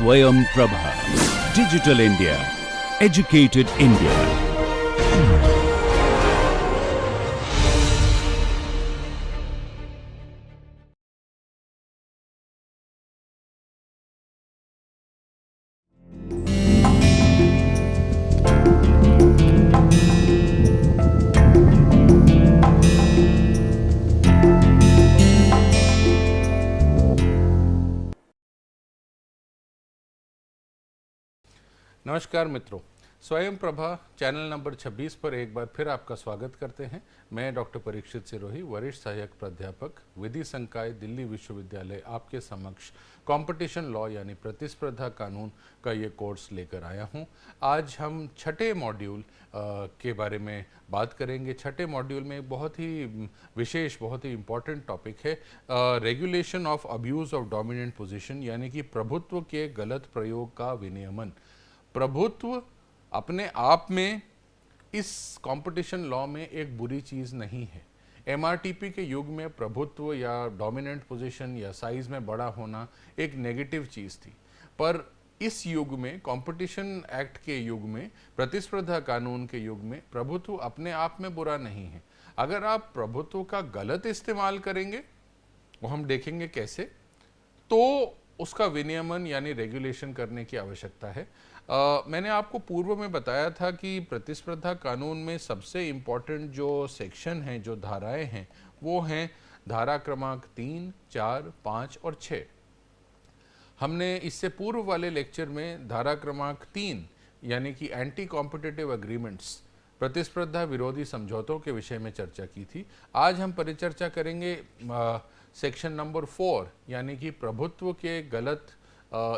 Swayam Prabha. Digital India. Educated India. नमस्कार मित्रों, स्वयं प्रभा चैनल नंबर 26 पर एक बार फिर आपका स्वागत करते हैं। मैं डॉक्टर परीक्षित सिरोही, वरिष्ठ सहायक प्राध्यापक, विधि संकाय, दिल्ली विश्वविद्यालय, आपके समक्ष कंपटीशन लॉ यानी प्रतिस्पर्धा कानून का ये कोर्स लेकर आया हूँ। आज हम छठे मॉड्यूल के बारे में बात करेंगे। छठे मॉड्यूल में एक बहुत ही विशेष, बहुत ही इम्पॉर्टेंट टॉपिक है regulation of abuse of dominant position, यानी कि प्रभुत्व के गलत प्रयोग का विनियमन। प्रभुत्व अपने आप में इस कंपटीशन लॉ में एक बुरी चीज़ नहीं है। एमआरटीपी के युग में प्रभुत्व या डोमिनेंट पोजीशन या साइज में बड़ा होना एक नेगेटिव चीज़ थी, पर इस युग में, कंपटीशन एक्ट के युग में, प्रतिस्पर्धा कानून के युग में प्रभुत्व अपने आप में बुरा नहीं है। अगर आप प्रभुत्व का गलत इस्तेमाल करेंगे, वो हम देखेंगे कैसे, तो उसका विनियमन यानी रेगुलेशन करने की आवश्यकता है। मैंने आपको पूर्व में बताया था कि प्रतिस्पर्धा कानून में सबसे इम्पॉर्टेंट जो सेक्शन हैं, जो धाराएं हैं, वो हैं धारा क्रमांक 3, 4, 5 और 6। हमने इससे पूर्व वाले लेक्चर में धारा क्रमांक 3 यानी कि एंटी कॉम्पिटिटिव एग्रीमेंट्स, प्रतिस्पर्धा विरोधी समझौतों के विषय में चर्चा की थी। आज हम परिचर्चा करेंगे सेक्शन नंबर 4 यानी कि प्रभुत्व के गलत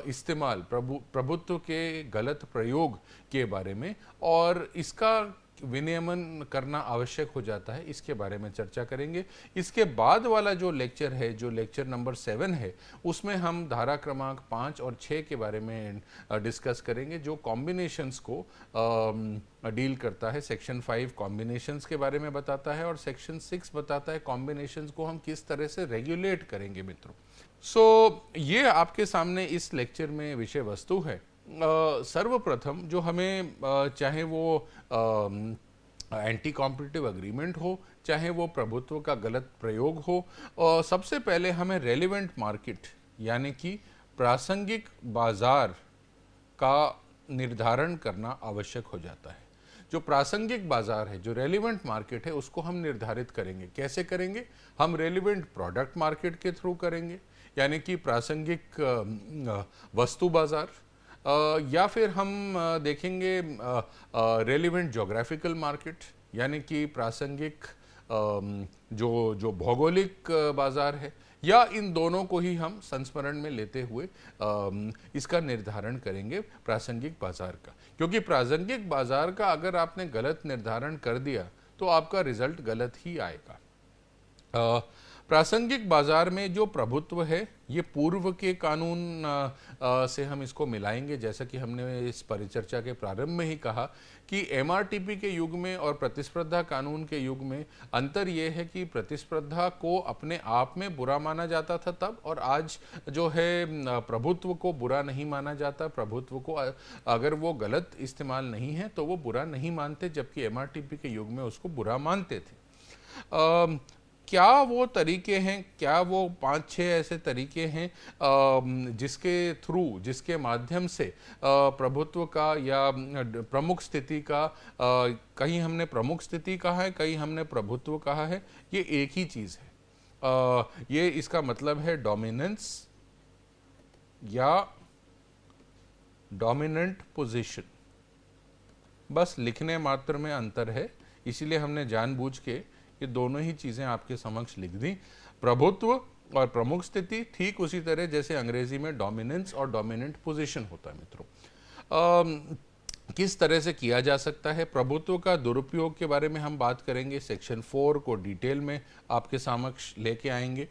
इस्तेमाल, प्रभुत्व के गलत प्रयोग के बारे में, और इसका विनियमन करना आवश्यक हो जाता है, इसके बारे में चर्चा करेंगे। इसके बाद वाला जो लेक्चर है, जो लेक्चर नंबर 7 है, उसमें हम धारा क्रमांक 5 और 6 के बारे में डिस्कस करेंगे, जो कॉम्बिनेशंस को डील करता है। सेक्शन 5 कॉम्बिनेशंस के बारे में बताता है और सेक्शन 6 बताता है कॉम्बिनेशंस को हम किस तरह से रेगुलेट करेंगे मित्रों। ये आपके सामने इस लेक्चर में विषय वस्तु है। सर्वप्रथम जो हमें चाहे वो एंटी कॉम्पिटिटिव एग्रीमेंट हो, चाहे वो प्रभुत्व का गलत प्रयोग हो, सबसे पहले हमें रेलेवेंट मार्केट यानी कि प्रासंगिक बाजार का निर्धारण करना आवश्यक हो जाता है। जो प्रासंगिक बाजार है, जो रेलेवेंट मार्केट है, उसको हम निर्धारित करेंगे। कैसे करेंगे? हम रेलेवेंट प्रोडक्ट मार्केट के थ्रू करेंगे, यानी कि प्रासंगिक वस्तु बाजार, या फिर हम देखेंगे रेलेवेंट जोग्राफिकल मार्केट, यानी कि प्रासंगिक जो भौगोलिक बाजार है, या इन दोनों को ही हम संस्मरण में लेते हुए इसका निर्धारण करेंगे प्रासंगिक बाजार का। क्योंकि प्रासंगिक बाजार का अगर आपने गलत निर्धारण कर दिया तो आपका रिजल्ट गलत ही आएगा। प्रासंगिक बाजार में जो प्रभुत्व है, ये पूर्व के कानून से हम इसको मिलाएंगे। जैसा कि हमने इस परिचर्चा के प्रारंभ में ही कहा कि एमआरटीपी के युग में और प्रतिस्पर्धा कानून के युग में अंतर ये है कि प्रतिस्पर्धा को अपने आप में बुरा माना जाता था तब, और आज जो है प्रभुत्व को बुरा नहीं माना जाता। प्रभुत्व को अगर वो गलत इस्तेमाल नहीं है तो वो बुरा नहीं मानते, जबकि एमआरटीपी के युग में उसको बुरा मानते थे। क्या वो तरीके हैं, क्या वो 5-6 ऐसे तरीके हैं जिसके थ्रू, जिसके माध्यम से प्रभुत्व का या प्रमुख स्थिति का, कहीं हमने प्रमुख स्थिति कहा है, कहीं हमने प्रभुत्व कहा है, ये एक ही चीज़ है। ये इसका मतलब है डोमिनेंस या डोमिनेंट पोजीशन, बस लिखने मात्र में अंतर है। इसीलिए हमने जानबूझ के ये दोनों ही चीज़ें आपके समक्ष लिख दी। प्रभुत्व और प्रमुख स्थिति ठीक उसी तरह जैसे अंग्रेजी में डोमिनेंस और डोमिनेंट पोजीशन होता है मित्रों। किस तरह से किया जा सकता है प्रभुत्व का दुरुपयोग के बारे में हम बात करेंगे। सेक्शन 4 को डिटेल में आपके समक्ष लेके आएंगे।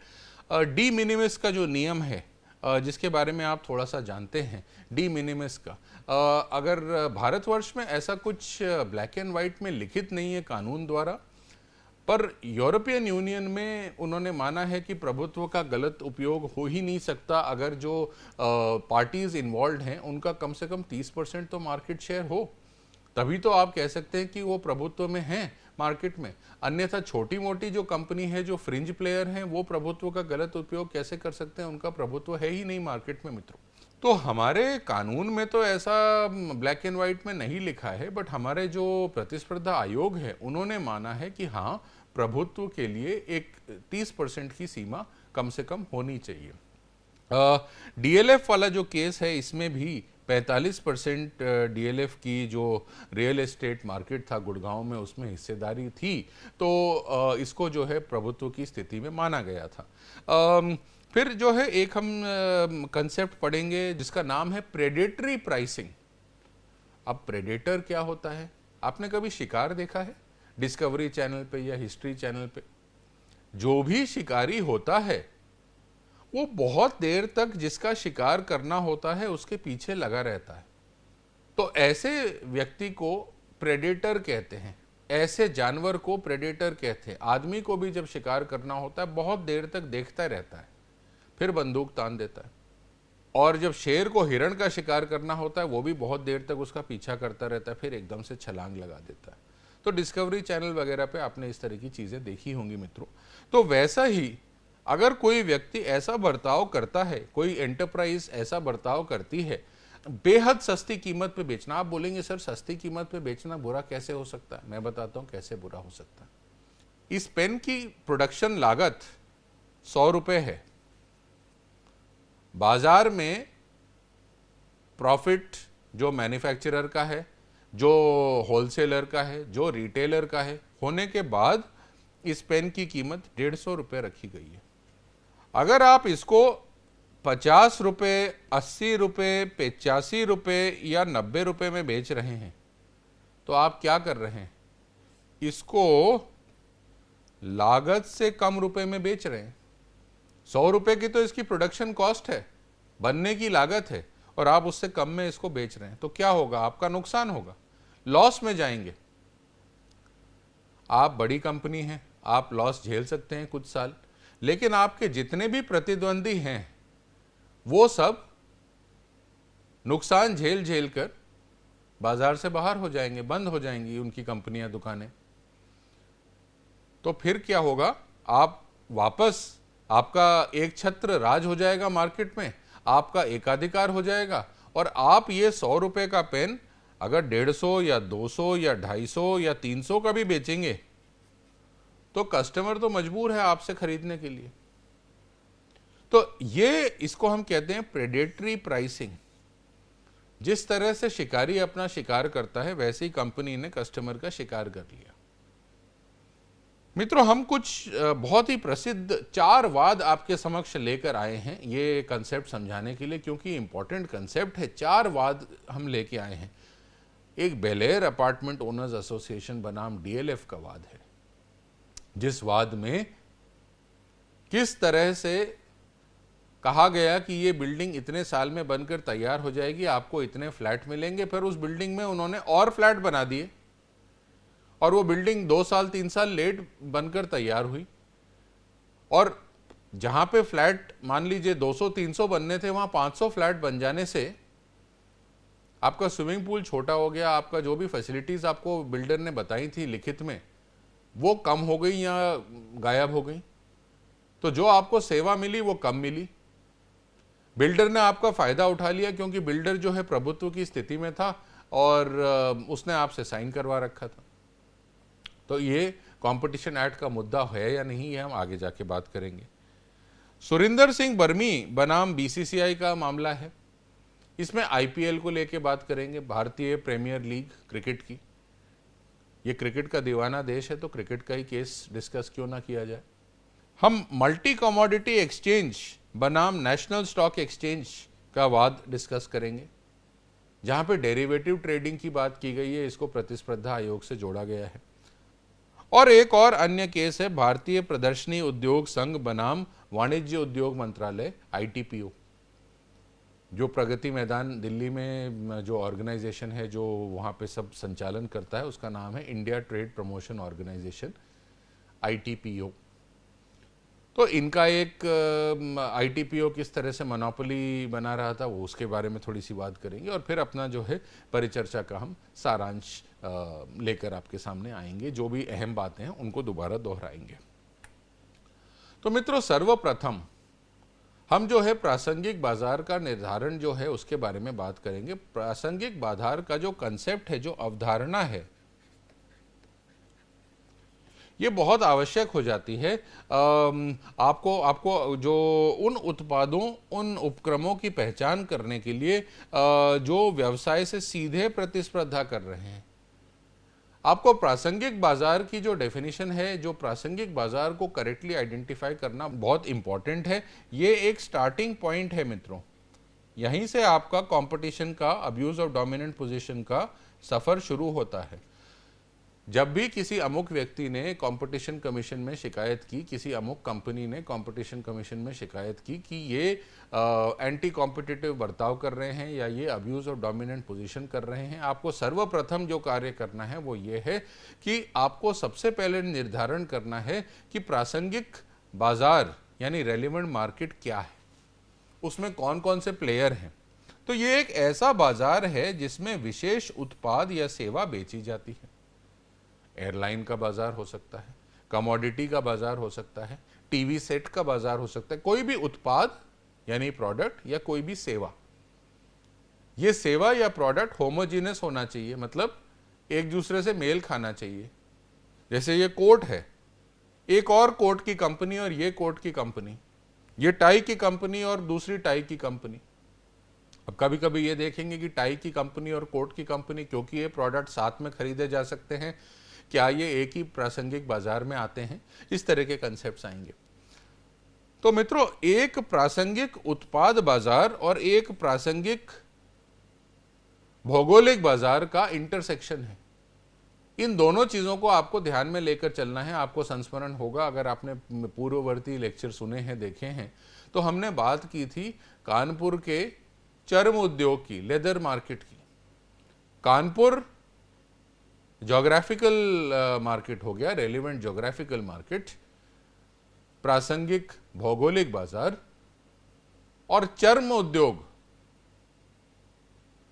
डी मिनिमिस का जो नियम है, जिसके बारे में आप थोड़ा सा जानते हैं, डी मिनिमिस का, अगर भारतवर्ष में ऐसा कुछ ब्लैक एंड वाइट में लिखित नहीं है कानून द्वारा, पर यूरोपियन यूनियन में उन्होंने माना है कि प्रभुत्व का गलत उपयोग हो ही नहीं सकता अगर जो पार्टीज इन्वॉल्व हैं उनका कम से कम 30% तो मार्केट शेयर हो, तभी तो आप कह सकते हैं कि वो प्रभुत्व में हैं मार्केट में। अन्यथा छोटी मोटी जो कंपनी है, जो फ्रिंज प्लेयर हैं, वो प्रभुत्व का गलत उपयोग कैसे कर सकते हैं? उनका प्रभुत्व है ही नहीं मार्केट में मित्रों। तो हमारे कानून में तो ऐसा ब्लैक एंड व्हाइट में नहीं लिखा है, बट हमारे जो प्रतिस्पर्धा आयोग है उन्होंने माना है कि हाँ, प्रभुत्व के लिए एक 30% की सीमा कम से कम होनी चाहिए। डीएलएफ वाला जो केस है, इसमें भी 45% डीएलएफ की जो रियल एस्टेट मार्केट था गुड़गांव में, उसमें हिस्सेदारी थी, तो इसको जो है प्रभुत्व की स्थिति में माना गया था। फिर जो है एक हम कंसेप्ट पढ़ेंगे जिसका नाम है प्रेडेटरी प्राइसिंग। अब प्रेडेटर क्या होता है? आपने कभी शिकार देखा है डिस्कवरी चैनल पे या हिस्ट्री चैनल पे? जो भी शिकारी होता है वो बहुत देर तक जिसका शिकार करना होता है उसके पीछे लगा रहता है। तो ऐसे व्यक्ति को प्रेडेटर कहते हैं, ऐसे जानवर को प्रेडेटर कहते हैं। आदमी को भी जब शिकार करना होता है बहुत देर तक देखता रहता है, फिर बंदूक तान देता है। और जब शेर को हिरण का शिकार करना होता है वो भी बहुत देर तक उसका पीछा करता रहता है, फिर एकदम से छलांग लगा देता है। तो डिस्कवरी चैनल वगैरह पे आपने इस तरह की चीजें देखी होंगी मित्रों। तो वैसा ही अगर कोई व्यक्ति ऐसा बर्ताव करता है, कोई एंटरप्राइज ऐसा बर्ताव करती है, बेहद सस्ती कीमत पे बेचना। आप बोलेंगे सर सस्ती कीमत पे बेचना बुरा कैसे हो सकता है? मैं बताता हूं कैसे बुरा हो सकता है। इस पेन की प्रोडक्शन लागत 100 रुपए है, बाजार में प्रॉफिट जो मैन्युफैक्चरर का है, जो होलसेलर का है, जो रिटेलर का है, होने के बाद इस पेन की कीमत 150 रुपये रखी गई है। अगर आप इसको 50 रुपये, 80 रुपये, 85 रुपये या 90 रुपये में बेच रहे हैं, तो आप क्या कर रहे हैं? इसको लागत से कम रुपए में बेच रहे हैं। 100 रुपए की तो इसकी प्रोडक्शन कॉस्ट है, बनने की लागत है, और आप उससे कम में इसको बेच रहे हैं। तो क्या होगा? आपका नुकसान होगा, लॉस में जाएंगे। आप बड़ी कंपनी हैं, आप लॉस झेल सकते हैं कुछ साल, लेकिन आपके जितने भी प्रतिद्वंदी हैं वो सब नुकसान झेल झेल कर बाजार से बाहर हो जाएंगे, बंद हो जाएंगी उनकी कंपनियां, दुकानें। तो फिर क्या होगा? आप वापस, आपका एक छत्र राज हो जाएगा मार्केट में, आपका एकाधिकार हो जाएगा, और आप ये 100 रुपए का पेन अगर 150 या 200 या 250 या 300 का भी बेचेंगे तो कस्टमर तो मजबूर है आपसे खरीदने के लिए। तो ये, इसको हम कहते हैं प्रेडेटरी प्राइसिंग। जिस तरह से शिकारी अपना शिकार करता है, वैसे ही कंपनी ने कस्टमर का शिकार कर लिया। मित्रों, हम कुछ बहुत ही प्रसिद्ध 4 वाद आपके समक्ष लेकर आए हैं ये कंसेप्ट समझाने के लिए, क्योंकि इंपॉर्टेंट कंसेप्ट है। 4 वाद हम लेके आए हैं। एक बेलेयर अपार्टमेंट ओनर्स एसोसिएशन बनाम डीएलएफ का वाद है, जिस वाद में किस तरह से कहा गया कि ये बिल्डिंग इतने साल में बनकर तैयार हो जाएगी, आपको इतने फ्लैट मिलेंगे। फिर उस बिल्डिंग में उन्होंने और फ्लैट बना दिए और वो बिल्डिंग 2 साल 3 साल लेट बनकर तैयार हुई, और जहां पे फ्लैट मान लीजिए 200-300 बनने थे, वहां 500 फ्लैट बन जाने से आपका स्विमिंग पूल छोटा हो गया, आपका जो भी फैसिलिटीज आपको बिल्डर ने बताई थी लिखित में, वो कम हो गई या गायब हो गई। तो जो आपको सेवा मिली वो कम मिली। बिल्डर ने आपका फायदा उठा लिया, क्योंकि बिल्डर जो है प्रभुत्व की स्थिति में था और उसने आपसे साइन करवा रखा था। तो ये कंपटीशन एक्ट का मुद्दा है या नहीं, ये हम आगे जाके बात करेंगे। सुरिंदर सिंह बर्मी बनाम बीसीसीआई का मामला है। इसमें आईपीएल को लेके बात करेंगे, भारतीय प्रीमियर लीग क्रिकेट की। ये क्रिकेट का दीवाना देश है, तो क्रिकेट का ही केस डिस्कस क्यों ना किया जाए। हम मल्टी कमोडिटी एक्सचेंज बनाम नेशनल स्टॉक एक्सचेंज का वाद डिस्कस करेंगे, जहां पे डेरिवेटिव ट्रेडिंग की बात की गई है, इसको प्रतिस्पर्धा आयोग से जोड़ा गया है। और एक और अन्य केस है भारतीय प्रदर्शनी उद्योग संघ बनाम वाणिज्य उद्योग मंत्रालय आईटीपीओ। जो प्रगति मैदान दिल्ली में जो ऑर्गेनाइजेशन है जो वहाँ पे सब संचालन करता है, उसका नाम है India trade promotion organisation ITPO। तो इनका एक ITPO किस तरह से मोनोपोली बना रहा था, वो उसके बारे में थोड़ी सी बात करेंगे और फिर अपना जो है परिचर्चा का हम सारांश लेकर आपके सामने आएंगे। जो भी अहम बातें हैं उनको दोबारा दोहराएंगे। तो मित्रों, सर्वप्रथम हम जो है प्रासंगिक बाजार का निर्धारण जो है उसके बारे में बात करेंगे। प्रासंगिक बाजार का जो कंसेप्ट है, जो अवधारणा है, ये बहुत आवश्यक हो जाती है। आपको जो उन उत्पादों, उन उपक्रमों की पहचान करने के लिए जो व्यवसाय से सीधे प्रतिस्पर्धा कर रहे हैं। आपको प्रासंगिक बाजार की जो डेफिनेशन है, जो प्रासंगिक बाजार को करेक्टली आइडेंटिफाई करना बहुत इंपॉर्टेंट है। ये एक स्टार्टिंग पॉइंट है मित्रों, यहीं से आपका कंपटीशन का, अब्यूज ऑफ डोमिनेंट पोजीशन का सफर शुरू होता है। जब भी किसी अमुक व्यक्ति ने कंपटीशन कमीशन में शिकायत की, किसी अमुक कंपनी ने कंपटीशन कमीशन में शिकायत की कि ये एंटी कॉम्पिटिटिव बर्ताव कर रहे हैं या ये अब्यूज ऑफ डोमिनेंट पोजीशन कर रहे हैं, आपको सर्वप्रथम जो कार्य करना है वो ये है कि आपको सबसे पहले निर्धारण करना है कि प्रासंगिक बाजार यानी रेलिवेंट मार्केट क्या है, उसमें कौन कौन से प्लेयर हैं। तो ये एक ऐसा बाजार है जिसमें विशेष उत्पाद या सेवा बेची जाती है। एयरलाइन का बाजार हो सकता है, कमोडिटी का बाजार हो सकता है, टीवी सेट का बाजार हो सकता है, कोई भी उत्पाद यानी प्रोडक्ट या कोई भी सेवा। ये सेवा या प्रोडक्ट होमोजीनियस होना चाहिए, मतलब एक दूसरे से मेल खाना चाहिए। जैसे ये कोट है, एक और कोट की कंपनी और ये कोट की कंपनी, ये टाई की कंपनी और दूसरी टाई की कंपनी। अब कभी कभी ये देखेंगे कि टाई की कंपनी और कोट की कंपनी, क्योंकि ये प्रोडक्ट साथ में खरीदे जा सकते हैं, क्या ये एक ही प्रासंगिक बाजार में आते हैं, इस तरह के कंसेप्ट्स आएंगे। तो मित्रों, एक प्रासंगिक उत्पाद बाजार और एक प्रासंगिक भौगोलिक बाजार का इंटरसेक्शन है। इन दोनों चीजों को आपको ध्यान में लेकर चलना है। आपको संस्मरण होगा, अगर आपने पूर्ववर्ती लेक्चर सुने हैं, देखे हैं, तो हमने बात की थी कानपुर के चर्म उद्योग की, लेदर मार्केट की। कानपुर ज्योग्राफिकल मार्केट हो गया, रेलिवेंट ज्योग्राफिकल मार्केट, प्रासंगिक भौगोलिक बाजार, और चर्म उद्योग,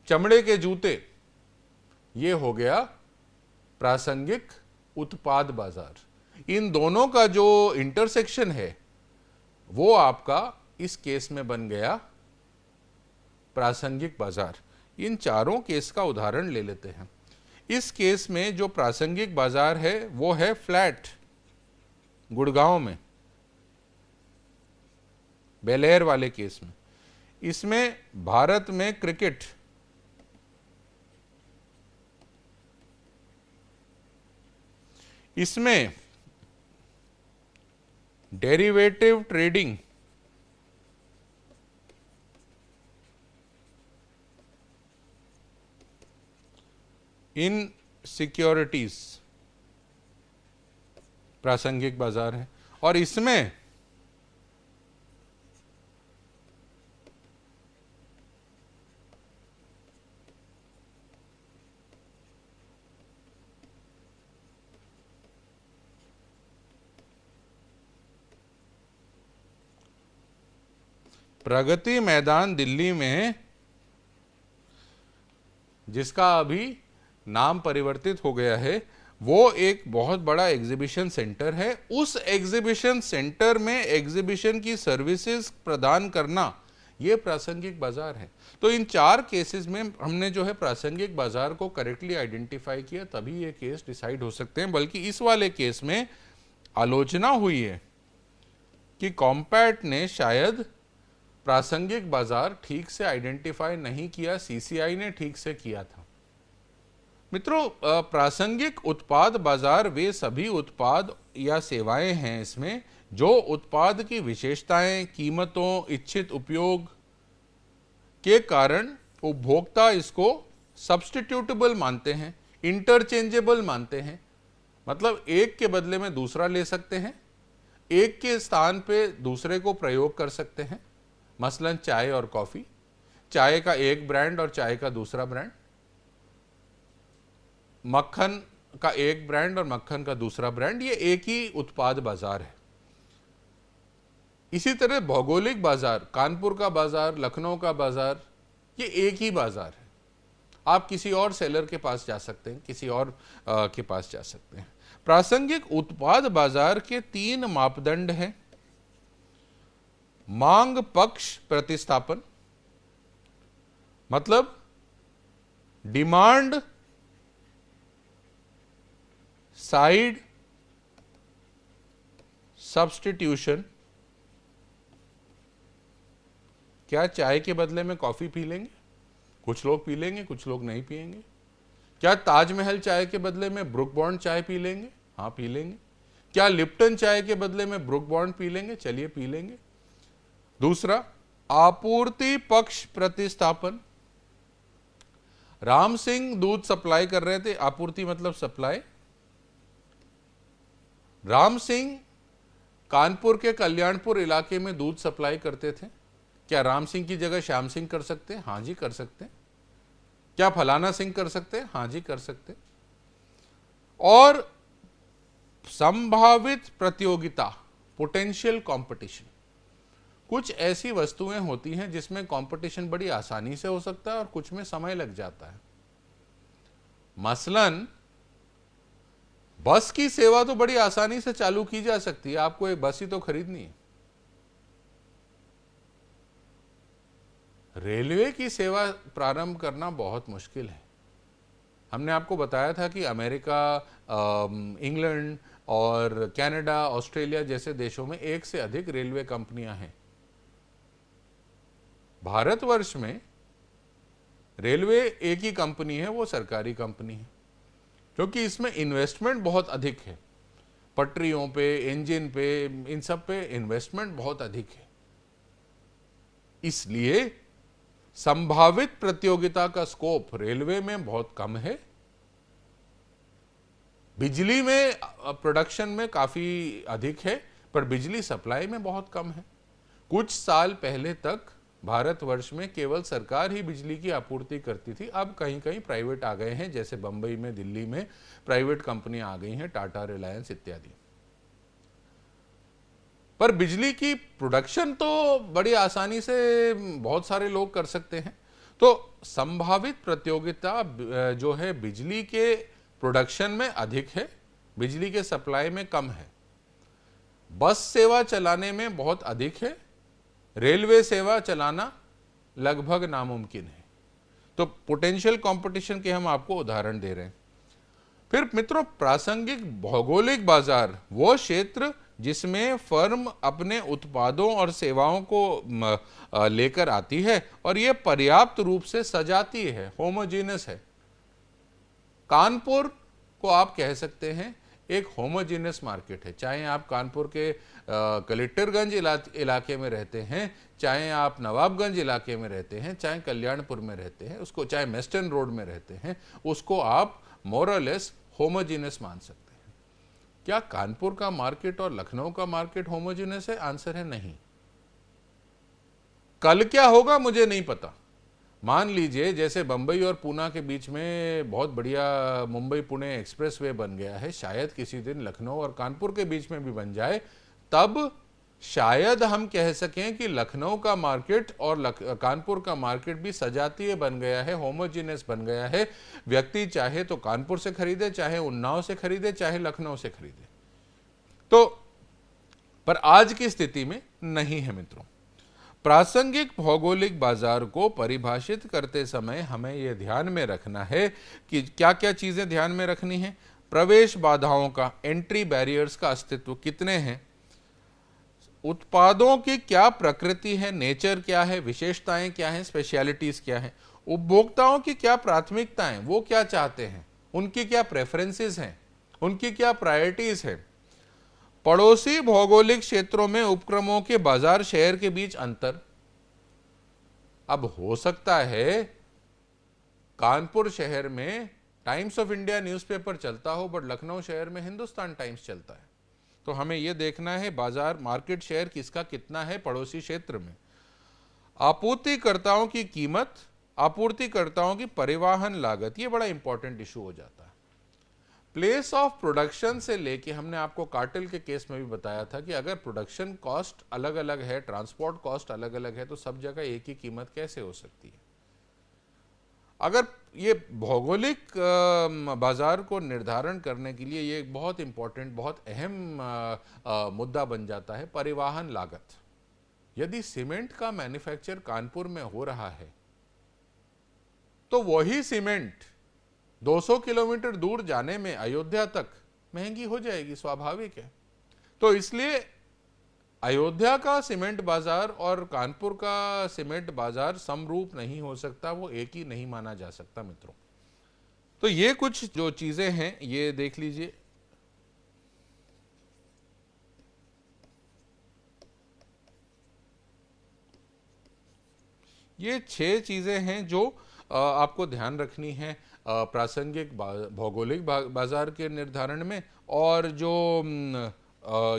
चमड़े के जूते, ये हो गया प्रासंगिक उत्पाद बाजार। इन दोनों का जो इंटरसेक्शन है वो आपका इस केस में बन गया प्रासंगिक बाजार। इन चारों केस का उदाहरण ले लेते हैं। इस केस में जो प्रासंगिक बाजार है वो है फ्लैट, गुड़गांव में, बेलेर वाले केस में। इसमें भारत में क्रिकेट, इसमें डेरिवेटिव ट्रेडिंग, इन सिक्योरिटीज प्रासंगिक बाजार है, और इसमें प्रगति मैदान दिल्ली में, जिसका अभी नाम परिवर्तित हो गया है, वो एक बहुत बड़ा एग्जीबिशन सेंटर है। उस एग्जीबिशन सेंटर में एग्जीबिशन की सर्विसेज प्रदान करना, ये प्रासंगिक बाजार है। तो इन चार केसेस में हमने जो है प्रासंगिक बाजार को करेक्टली आइडेंटिफाई किया, तभी ये केस डिसाइड हो सकते हैं। बल्कि इस वाले केस में आलोचना हुई है कि कॉम्पैट ने शायद प्रासंगिक बाजार ठीक से आइडेंटिफाई नहीं किया, CCI ने ठीक से किया था। मित्रों, प्रासंगिक उत्पाद बाजार वे सभी उत्पाद या सेवाएं हैं इसमें जो उत्पाद की विशेषताएं, कीमतों, इच्छित उपयोग के कारण उपभोक्ता इसको सब्स्टिट्यूटेबल मानते हैं, इंटरचेंजेबल मानते हैं। मतलब एक के बदले में दूसरा ले सकते हैं, एक के स्थान पे दूसरे को प्रयोग कर सकते हैं। मसलन चाय और कॉफी, चाय का एक ब्रांड और चाय का दूसरा ब्रांड, मक्खन का एक ब्रांड और मक्खन का दूसरा ब्रांड, ये एक ही उत्पाद बाजार है। इसी तरह भौगोलिक बाजार, कानपुर का बाजार, लखनऊ का बाजार, ये एक ही बाजार है। आप किसी और सेलर के पास जा सकते हैं, किसी और के पास जा सकते हैं। प्रासंगिक उत्पाद बाजार के 3 मापदंड हैं। मांग पक्ष प्रतिस्थापन, मतलब डिमांड साइड सब्स्टिट्यूशन। क्या चाय के बदले में कॉफी पी लेंगे? कुछ लोग पी लेंगे, कुछ लोग नहीं पिएंगे। क्या ताजमहल चाय के बदले में ब्रुक बॉन्ड चाय पी लेंगे? हाँ, पी लेंगे। क्या लिप्टन चाय के बदले में ब्रुक बॉन्ड पी लेंगे? चलिए, पी लेंगे। दूसरा, आपूर्ति पक्ष प्रतिस्थापन। राम सिंह दूध सप्लाई कर रहे थे, आपूर्ति मतलब सप्लाई। राम सिंह कानपुर के कल्याणपुर इलाके में दूध सप्लाई करते थे। क्या राम सिंह की जगह श्याम सिंह कर सकते हैं? हाँ जी, कर सकते हैं। क्या फलाना सिंह कर सकते हैं? हाँ जी, कर सकते हैं। और संभावित प्रतियोगिता, पोटेंशियल कंपटीशन। कुछ ऐसी वस्तुएं होती हैं जिसमें कंपटीशन बड़ी आसानी से हो सकता है और कुछ में समय लग जाता है। मसलन बस की सेवा तो बड़ी आसानी से चालू की जा सकती है, आपको एक बस ही तो खरीदनी है। रेलवे की सेवा प्रारंभ करना बहुत मुश्किल है। हमने आपको बताया था कि अमेरिका, इंग्लैंड और कनाडा, ऑस्ट्रेलिया जैसे देशों में 1 से अधिक रेलवे कंपनियां हैं। भारतवर्ष में रेलवे एक ही कंपनी है, वो सरकारी कंपनी है, क्योंकि इसमें इन्वेस्टमेंट बहुत अधिक है। पटरियों पे, इंजन पे, इन सब पे इन्वेस्टमेंट बहुत अधिक है। इसलिए संभावित प्रतियोगिता का स्कोप रेलवे में बहुत कम है। बिजली में प्रोडक्शन में काफी अधिक है, पर बिजली सप्लाई में बहुत कम है। कुछ साल पहले तक भारतवर्ष में केवल सरकार ही बिजली की आपूर्ति करती थी। अब कहीं कहीं प्राइवेट आ गए हैं, जैसे बंबई में, दिल्ली में प्राइवेट कंपनियां आ गई हैं, टाटा, रिलायंस इत्यादि। पर बिजली की प्रोडक्शन तो बड़ी आसानी से बहुत सारे लोग कर सकते हैं। तो संभावित प्रतियोगिता जो है बिजली के प्रोडक्शन में अधिक है, बिजली के सप्लाई में कम है। बस सेवा चलाने में बहुत अधिक है, रेलवे सेवा चलाना लगभग नामुमकिन है। तो पोटेंशियल कंपटीशन के हम आपको उदाहरण दे रहे हैं। फिर मित्रों, प्रासंगिक भौगोलिक बाजार वो क्षेत्र जिसमें फर्म अपने उत्पादों और सेवाओं को लेकर आती है और ये पर्याप्त रूप से सजाती है, होमोजीनस है। कानपुर को आप कह सकते हैं एक होमोजीनस मार्केट है। चाहे आप कानपुर के कलेक्टरगंज इलाके में रहते हैं, चाहे आप नवाबगंज इलाके में रहते हैं, चाहे कल्याणपुर में रहते हैं, उसको चाहे मेस्टर्न रोड में रहते हैं, उसको आप मोरलेस होमोजीनस मान सकते हैं। क्या कानपुर का मार्केट और लखनऊ का मार्केट होमोजीनस है? आंसर है नहीं। कल क्या होगा मुझे नहीं पता। मान लीजिए जैसे बंबई और पूना के बीच में बहुत बढ़िया मुंबई पुणे एक्सप्रेसवे बन गया है, शायद किसी दिन लखनऊ और कानपुर के बीच में भी बन जाए, तब शायद हम कह सकें कि लखनऊ का मार्केट और कानपुर का मार्केट भी सजातीय बन गया है, होमोजीनियस बन गया है। व्यक्ति चाहे तो कानपुर से खरीदे, चाहे उन्नाव से खरीदे, चाहे लखनऊ से खरीदे। तो पर आज की स्थिति में नहीं है मित्रों। प्रासंगिक भौगोलिक बाजार को परिभाषित करते समय हमें यह ध्यान में रखना है कि क्या क्या चीजें ध्यान में रखनी है। प्रवेश बाधाओं का, एंट्री बैरियर्स का अस्तित्व कितने हैं, उत्पादों की क्या प्रकृति है, नेचर क्या है, विशेषताएं क्या हैं, स्पेशलिटीज क्या हैं, उपभोक्ताओं की क्या प्राथमिकताएं, वो क्या चाहते हैं, उनकी क्या प्रेफरेंसेस हैं, उनकी क्या प्रायोरिटीज है। पड़ोसी भौगोलिक क्षेत्रों में उपक्रमों के बाजार शहर के बीच अंतर। अब हो सकता है कानपुर शहर में टाइम्स ऑफ इंडिया न्यूज़पेपर चलता हो, बट लखनऊ शहर में हिंदुस्तान टाइम्स चलता है। तो हमें यह देखना है बाजार मार्केट शेयर किसका कितना है पड़ोसी क्षेत्र में। आपूर्तिकर्ताओं की कीमत, आपूर्तिकर्ताओं की परिवहन लागत, यह बड़ा इंपॉर्टेंट इशू हो जाता है। प्लेस ऑफ प्रोडक्शन से लेके, हमने आपको कार्टेल के केस में भी बताया था कि अगर प्रोडक्शन कॉस्ट अलग अलग है, ट्रांसपोर्ट कॉस्ट अलग अलग है, तो सब जगह एक ही कीमत कैसे हो सकती है। अगर ये भौगोलिक बाजार को निर्धारण करने के लिए ये एक बहुत इंपॉर्टेंट, बहुत अहम मुद्दा बन जाता है, परिवहन लागत। यदि सीमेंट का मैन्युफैक्चर कानपुर में हो रहा है तो वही सीमेंट 200 किलोमीटर दूर जाने में अयोध्या तक महंगी हो जाएगी, स्वाभाविक है। तो इसलिए अयोध्या का सीमेंट बाजार और कानपुर का सीमेंट बाजार समरूप नहीं हो सकता, वो एक ही नहीं माना जा सकता मित्रों। तो ये कुछ जो चीजें हैं ये देख लीजिए। ये 6 चीजें हैं जो आपको ध्यान रखनी है प्रासंगिक भौगोलिक बाजार के निर्धारण में, और जो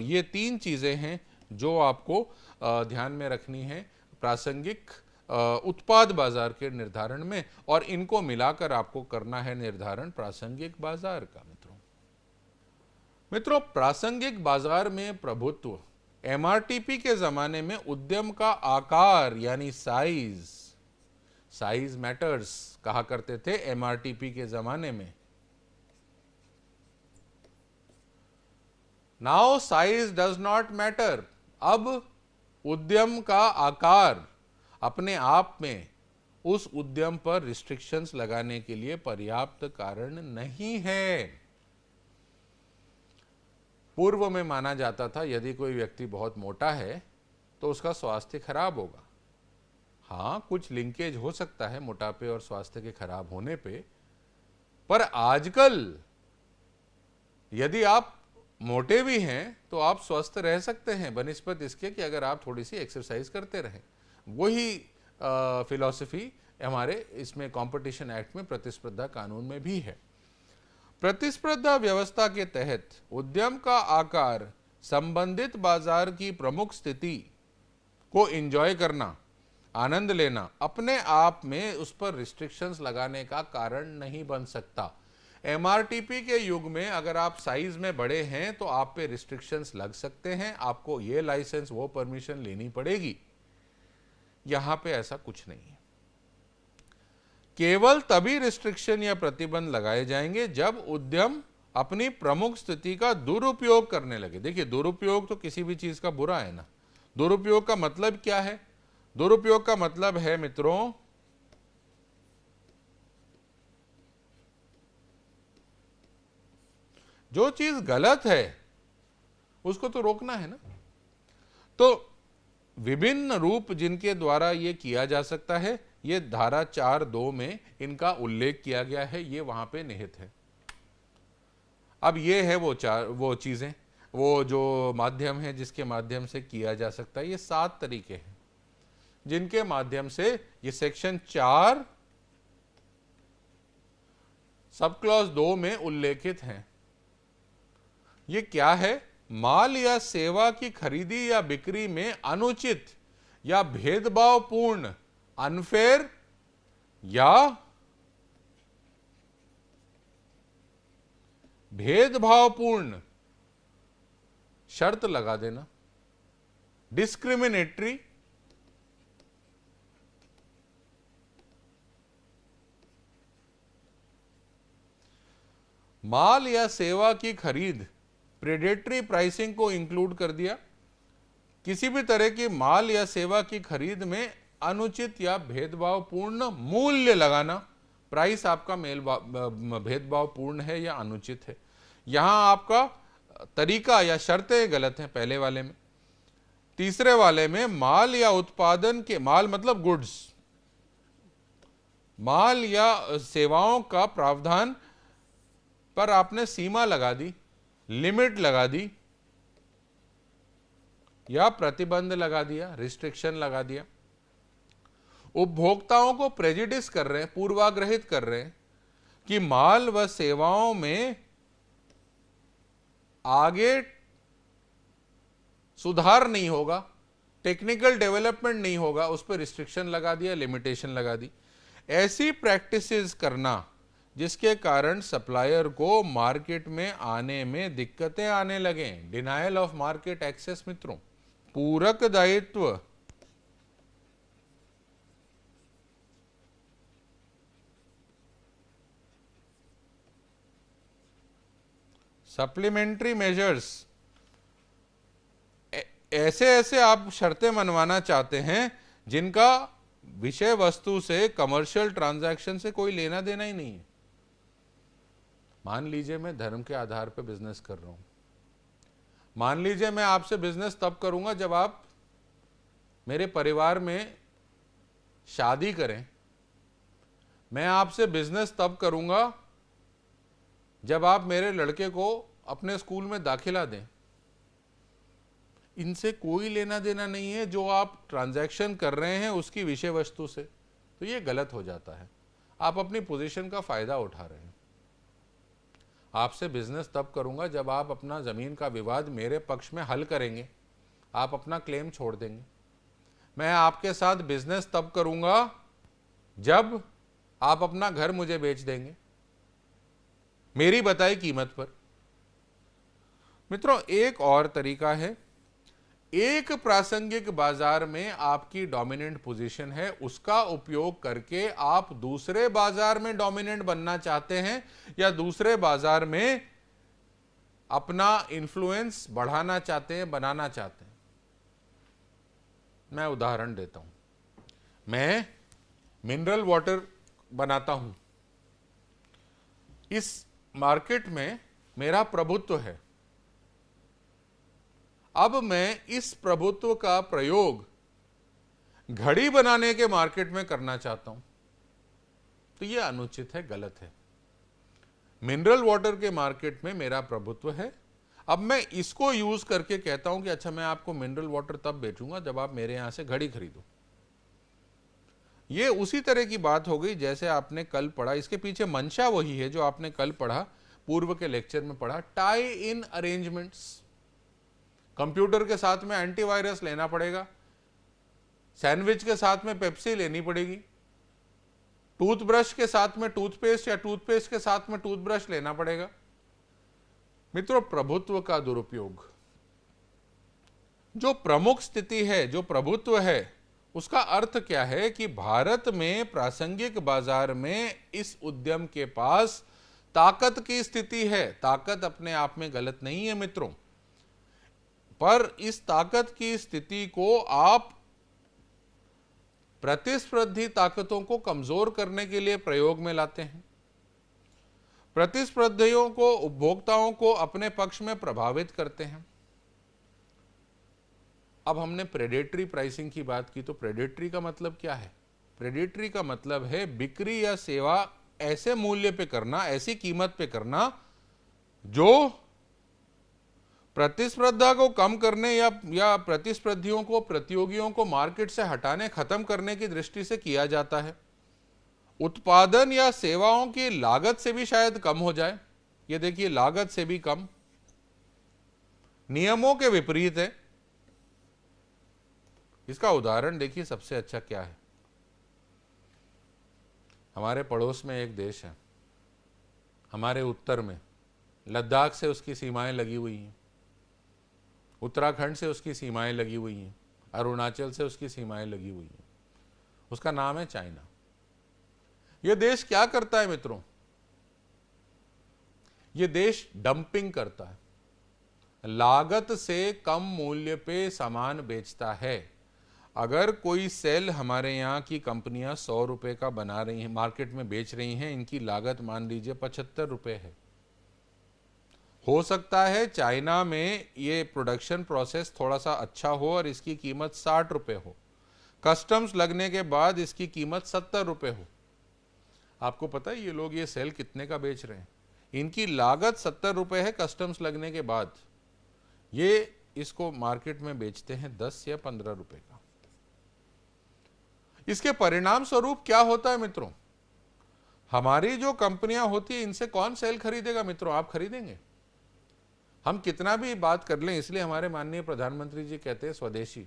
ये 3 चीजें हैं जो आपको ध्यान में रखनी है प्रासंगिक उत्पाद बाजार के निर्धारण में, और इनको मिलाकर आपको करना है निर्धारण प्रासंगिक बाजार का। मित्रों प्रासंगिक बाजार में प्रभुत्व एमआरटीपी के जमाने में उद्यम का आकार यानी साइज मैटर्स कहा करते थे एमआरटीपी के जमाने में। Now size does not matter. अब उद्यम का आकार अपने आप में उस उद्यम पर रिस्ट्रिक्शंस लगाने के लिए पर्याप्त कारण नहीं है। पूर्व में माना जाता था यदि कोई व्यक्ति बहुत मोटा है तो उसका स्वास्थ्य खराब होगा। हाँ, कुछ लिंकेज हो सकता है मोटापे और स्वास्थ्य के खराब होने पे, पर आजकल यदि आप मोटे भी हैं तो आप स्वस्थ रह सकते हैं बनिस्बत इसके कि अगर आप थोड़ी सी एक्सरसाइज करते रहें। वही फिलॉसफी हमारे इसमें कंपटीशन एक्ट में, प्रतिस्पर्धा कानून में भी है। प्रतिस्पर्धा व्यवस्था के तहत उद्यम का आकार संबंधित बाजार की प्रमुख स्थिति को एंजॉय करना, आनंद लेना अपने आप में उस पर रिस्ट्रिक्शंस लगाने का कारण नहीं बन सकता। एमआरटीपी के युग में अगर आप साइज में बड़े हैं तो आप पे रिस्ट्रिक्शंस लग सकते हैं, आपको ये लाइसेंस वो परमिशन लेनी पड़ेगी। यहां पे ऐसा कुछ नहीं है। केवल तभी रिस्ट्रिक्शन या प्रतिबंध लगाए जाएंगे जब उद्यम अपनी प्रमुख स्थिति का दुरुपयोग करने लगे। देखिए, दुरुपयोग तो किसी भी चीज का बुरा है ना। दुरुपयोग का मतलब क्या है? दुरुपयोग का मतलब है मित्रों, जो चीज गलत है उसको तो रोकना है ना। तो विभिन्न रूप जिनके द्वारा ये किया जा सकता है, ये धारा 4(2) में इनका उल्लेख किया गया है, ये वहां पे निहित है। अब ये है वो चीजें, वो जो माध्यम है जिसके माध्यम से किया जा सकता है। ये 7 तरीके हैं जिनके माध्यम से ये सेक्शन 4 सब क्लॉज 2 में उल्लेखित हैं। ये क्या है? माल या सेवा की खरीदी या बिक्री में अनुचित या भेदभावपूर्ण, अनफेयर या भेदभावपूर्ण शर्त लगा देना, डिस्क्रिमिनेटरी, माल या सेवा की खरीद, प्रेडेटरी प्राइसिंग को इंक्लूड कर दिया। किसी भी तरह की माल या सेवा की खरीद में अनुचित या भेदभावपूर्ण मूल्य लगाना, प्राइस आपका भेदभावपूर्ण है या अनुचित है। यहां आपका तरीका या शर्तें गलत हैं पहले वाले में। तीसरे वाले में माल या उत्पादन के, माल मतलब गुड्स, माल या सेवाओं का प्रावधान पर आपने सीमा लगा दी, लिमिट लगा दी या प्रतिबंध लगा दिया, रिस्ट्रिक्शन लगा दिया। उपभोक्ताओं को प्रेजुडिस कर रहे हैं, पूर्वाग्रहित कर रहे हैं कि माल व सेवाओं में आगे सुधार नहीं होगा, टेक्निकल डेवलपमेंट नहीं होगा, उस पर रिस्ट्रिक्शन लगा दिया, लिमिटेशन लगा दी। ऐसी प्रैक्टिसेस करना जिसके कारण सप्लायर को मार्केट में आने में दिक्कतें आने लगे। डिनायल ऑफ मार्केट एक्सेस मित्रों। पूरक दायित्व, सप्लीमेंट्री मेजर्स, ऐसे ऐसे आप शर्तें मनवाना चाहते हैं जिनका विषय वस्तु से, कमर्शियल ट्रांजैक्शन से कोई लेना देना ही नहीं है। मान लीजिए मैं धर्म के आधार पर बिजनेस कर रहा हूं। मान लीजिए मैं आपसे बिजनेस तब करूंगा जब आप मेरे परिवार में शादी करें। मैं आपसे बिजनेस तब करूंगा जब आप मेरे लड़के को अपने स्कूल में दाखिला दें। इनसे कोई लेना देना नहीं है जो आप ट्रांजैक्शन कर रहे हैं उसकी विषय वस्तु से, तो ये गलत हो जाता है। आप अपनी पोजीशन का फायदा उठा रहे हैं। आपसे बिजनेस तब करूंगा जब आप अपना जमीन का विवाद मेरे पक्ष में हल करेंगे, आप अपना क्लेम छोड़ देंगे। मैं आपके साथ बिजनेस तब करूंगा जब आप अपना घर मुझे बेच देंगे मेरी बताई कीमत पर। मित्रों, एक और तरीका है। एक प्रासंगिक बाजार में आपकी डोमिनेंट पोजीशन है, उसका उपयोग करके आप दूसरे बाजार में डोमिनेंट बनना चाहते हैं या दूसरे बाजार में अपना इन्फ्लुएंस बढ़ाना चाहते हैं, बनाना चाहते हैं। मैं उदाहरण देता हूं। मैं मिनरल वाटर बनाता हूं। इस मार्केट में मेरा प्रभुत्व है। अब मैं इस प्रभुत्व का प्रयोग घड़ी बनाने के मार्केट में करना चाहता हूं, तो यह अनुचित है, गलत है। मिनरल वाटर के मार्केट में मेरा प्रभुत्व है। अब मैं इसको यूज करके कहता हूं कि अच्छा, मैं आपको मिनरल वाटर तब बेचूंगा जब आप मेरे यहां से घड़ी खरीदो। यह उसी तरह की बात हो गई जैसे आपने कल पढ़ा। इसके पीछे मंशा वही है जो आपने कल पढ़ा, पूर्व के लेक्चर में पढ़ा। Tie in arrangements. कंप्यूटर के साथ में एंटीवायरस लेना पड़ेगा, सैंडविच के साथ में पेप्सी लेनी पड़ेगी, टूथब्रश के साथ में टूथपेस्ट या टूथपेस्ट के साथ में टूथब्रश लेना पड़ेगा। मित्रों, प्रभुत्व का दुरुपयोग, जो प्रमुख स्थिति है, जो प्रभुत्व है, उसका अर्थ क्या है कि भारत में प्रासंगिक बाजार में इस उद्यम के पास ताकत की स्थिति है। ताकत अपने आप में गलत नहीं है मित्रों, पर इस ताकत की स्थिति को आप प्रतिस्पर्धी ताकतों को कमजोर करने के लिए प्रयोग में लाते हैं। प्रतिस्पर्धियों को, उपभोक्ताओं को अपने पक्ष में प्रभावित करते हैं। अब हमने प्रेडेटरी प्राइसिंग की बात की, तो प्रेडेटरी का मतलब क्या है? प्रेडेटरी का मतलब है बिक्री या सेवा ऐसे मूल्य पे करना, ऐसी कीमत पे करना जो प्रतिस्पर्धा को कम करने या प्रतिस्पर्धियों को, प्रतियोगियों को मार्केट से हटाने, खत्म करने की दृष्टि से किया जाता है। उत्पादन या सेवाओं की लागत से भी शायद कम हो जाए। ये देखिए, लागत से भी कम, नियमों के विपरीत है। इसका उदाहरण देखिए, सबसे अच्छा क्या है। हमारे पड़ोस में एक देश है, हमारे उत्तर में, लद्दाख से उसकी सीमाएं लगी हुई हैं, उत्तराखंड से उसकी सीमाएं लगी हुई हैं, अरुणाचल से उसकी सीमाएं लगी हुई हैं। उसका नाम है चाइना। यह देश क्या करता है मित्रों? यह देश डंपिंग करता है, लागत से कम मूल्य पे सामान बेचता है। अगर कोई सेल हमारे यहाँ की कंपनियां 100 रुपए का बना रही हैं, मार्केट में बेच रही हैं, इनकी लागत मान लीजिए 75 रुपए है। हो सकता है चाइना में ये प्रोडक्शन प्रोसेस थोड़ा सा अच्छा हो और इसकी कीमत 60 रुपए हो, कस्टम्स लगने के बाद इसकी कीमत 70 रुपए हो। आपको पता है ये लोग ये सेल कितने का बेच रहे हैं? इनकी लागत 70 रुपए है कस्टम्स लगने के बाद, ये इसको मार्केट में बेचते हैं 10 या 15 रुपए का। इसके परिणाम स्वरूप क्या होता है मित्रों? हमारी जो कंपनियां होती है, इनसे कौन सेल खरीदेगा मित्रों? आप खरीदेंगे? हम कितना भी बात कर लें, इसलिए हमारे माननीय प्रधानमंत्री जी कहते हैं स्वदेशी।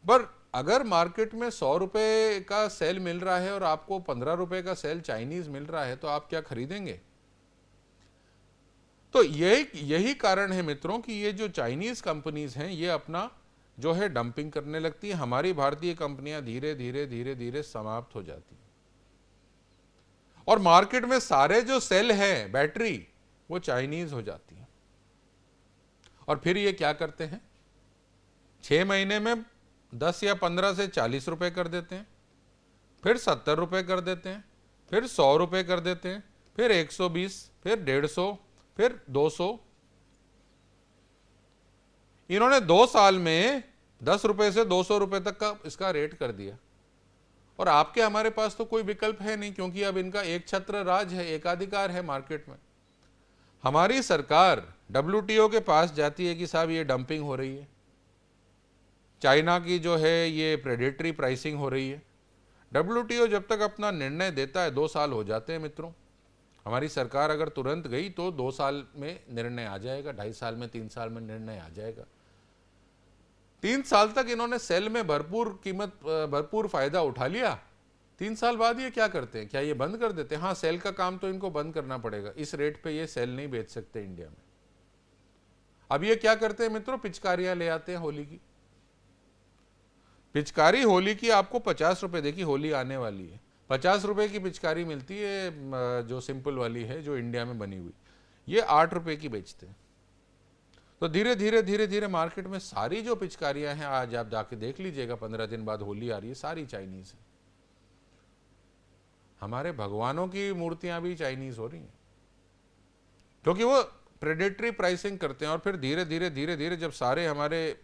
पर अगर मार्केट में 100 रुपए का सेल मिल रहा है और आपको 15 रुपए का सेल चाइनीज मिल रहा है तो आप क्या खरीदेंगे? तो यही कारण है मित्रों कि ये जो चाइनीज कंपनीज हैं ये अपना जो है डंपिंग करने लगती है, हमारी भारतीय कंपनियां धीरे धीरे धीरे धीरे समाप्त हो जाती हैं और मार्केट में सारे जो सेल हैं बैटरी वो चाइनीज हो जाती हैं। और फिर ये क्या करते हैं, 6 महीने में 10 या 15 से 40 रुपए कर देते हैं, फिर 70 रुपए कर देते हैं, फिर 100 रुपए कर देते हैं, फिर 120, फिर 150, फिर 200। इन्होंने 2 साल में 10 रुपए से 200 रुपए तक का इसका रेट कर दिया और आपके हमारे पास तो कोई विकल्प है नहीं, क्योंकि अब इनका एक छत्र राज है, एकाधिकार है मार्केट में। हमारी सरकार WTO के पास जाती है कि साहब ये डंपिंग हो रही है, चाइना की जो है ये प्रेडेटरी प्राइसिंग हो रही है। WTO जब तक अपना निर्णय देता है 2 साल हो जाते हैं मित्रों। हमारी सरकार अगर तुरंत गई तो 2 साल में निर्णय आ जाएगा, 2.5 साल में, 3 साल में निर्णय आ जाएगा। 3 साल तक इन्होंने सेल में भरपूर फायदा उठा लिया। 3 साल बाद ये क्या करते हैं, क्या ये बंद कर देते हैं? हाँ, सेल का काम तो इनको बंद करना पड़ेगा, इस रेट पे ये सेल नहीं बेच सकते इंडिया में। अब ये क्या करते हैं मित्रों, पिचकारियां ले आते हैं होली की। पिचकारी होली की आपको 50 रुपए, देखिए होली आने वाली है, 50 रुपए की पिचकारी मिलती है जो सिंपल वाली है, जो इंडिया में बनी हुई, ये 8 रुपए की बेचते हैं। तो धीरे धीरे मार्केट में सारी जो पिचकारियां हैं, आज आप जाके देख लीजिएगा, 15 दिन बाद होली आ रही है, सारी चाइनीज है। हमारे भगवानों की मूर्तियां भी चाइनीज हो रही हैं, क्योंकि वो प्रेडेटरी प्राइसिंग करते हैं। और फिर धीरे धीरे जब सारे हमारे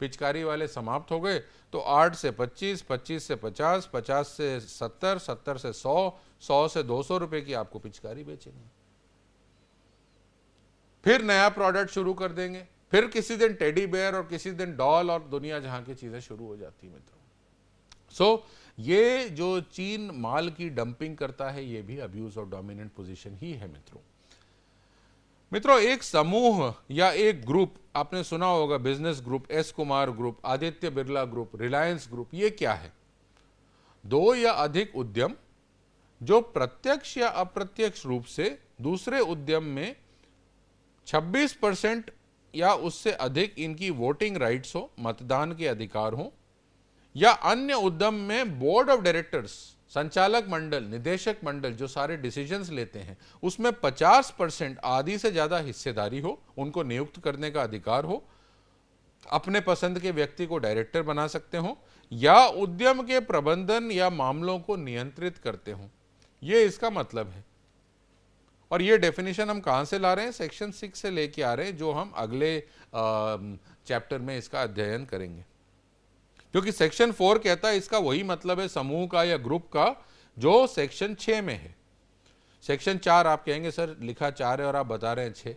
पिचकारी वाले समाप्त हो गए तो 8 से 25, 25 से 50, 50 से 70, 70 से 100, 100 से 200 रुपए की आपको पिचकारी बेचेंगे। फिर नया प्रोडक्ट शुरू कर देंगे, फिर किसी दिन टेडी बेयर और किसी दिन डॉल और दुनिया जहां की चीजें शुरू हो जाती है मित्रों। ये जो चीन माल की डंपिंग करता है ये भी अब्यूज ऑफ डोमिनेंट पोजीशन ही है मित्रों। एक समूह या एक ग्रुप, आपने सुना होगा business group, S Kumar group, Aditya Birla group, Reliance group, ये क्या है? 2 या अधिक उद्यम जो प्रत्यक्ष या अप्रत्यक्ष रूप से दूसरे उद्यम में 26% या उससे अधिक इनकी वोटिंग राइट्स हो, मतदान के अधिकार हो, या अन्य उद्यम में बोर्ड ऑफ डायरेक्टर्स, संचालक मंडल, निदेशक मंडल जो सारे डिसीजंस लेते हैं उसमें 50% आधी से ज्यादा हिस्सेदारी हो, उनको नियुक्त करने का अधिकार हो, अपने पसंद के व्यक्ति को डायरेक्टर बना सकते हो, या उद्यम के प्रबंधन या मामलों को नियंत्रित करते हो। ये इसका मतलब है। और ये डेफिनेशन हम कहां से ला रहे हैं? सेक्शन 6 से लेके आ रहे हैं, जो हम अगले चैप्टर में इसका अध्ययन करेंगे। क्योंकि सेक्शन 4 कहता है इसका वही मतलब है समूह का या ग्रुप का जो सेक्शन 6 में है। सेक्शन 4 आप कहेंगे सर लिखा 4 है और आप बता रहे हैं 6।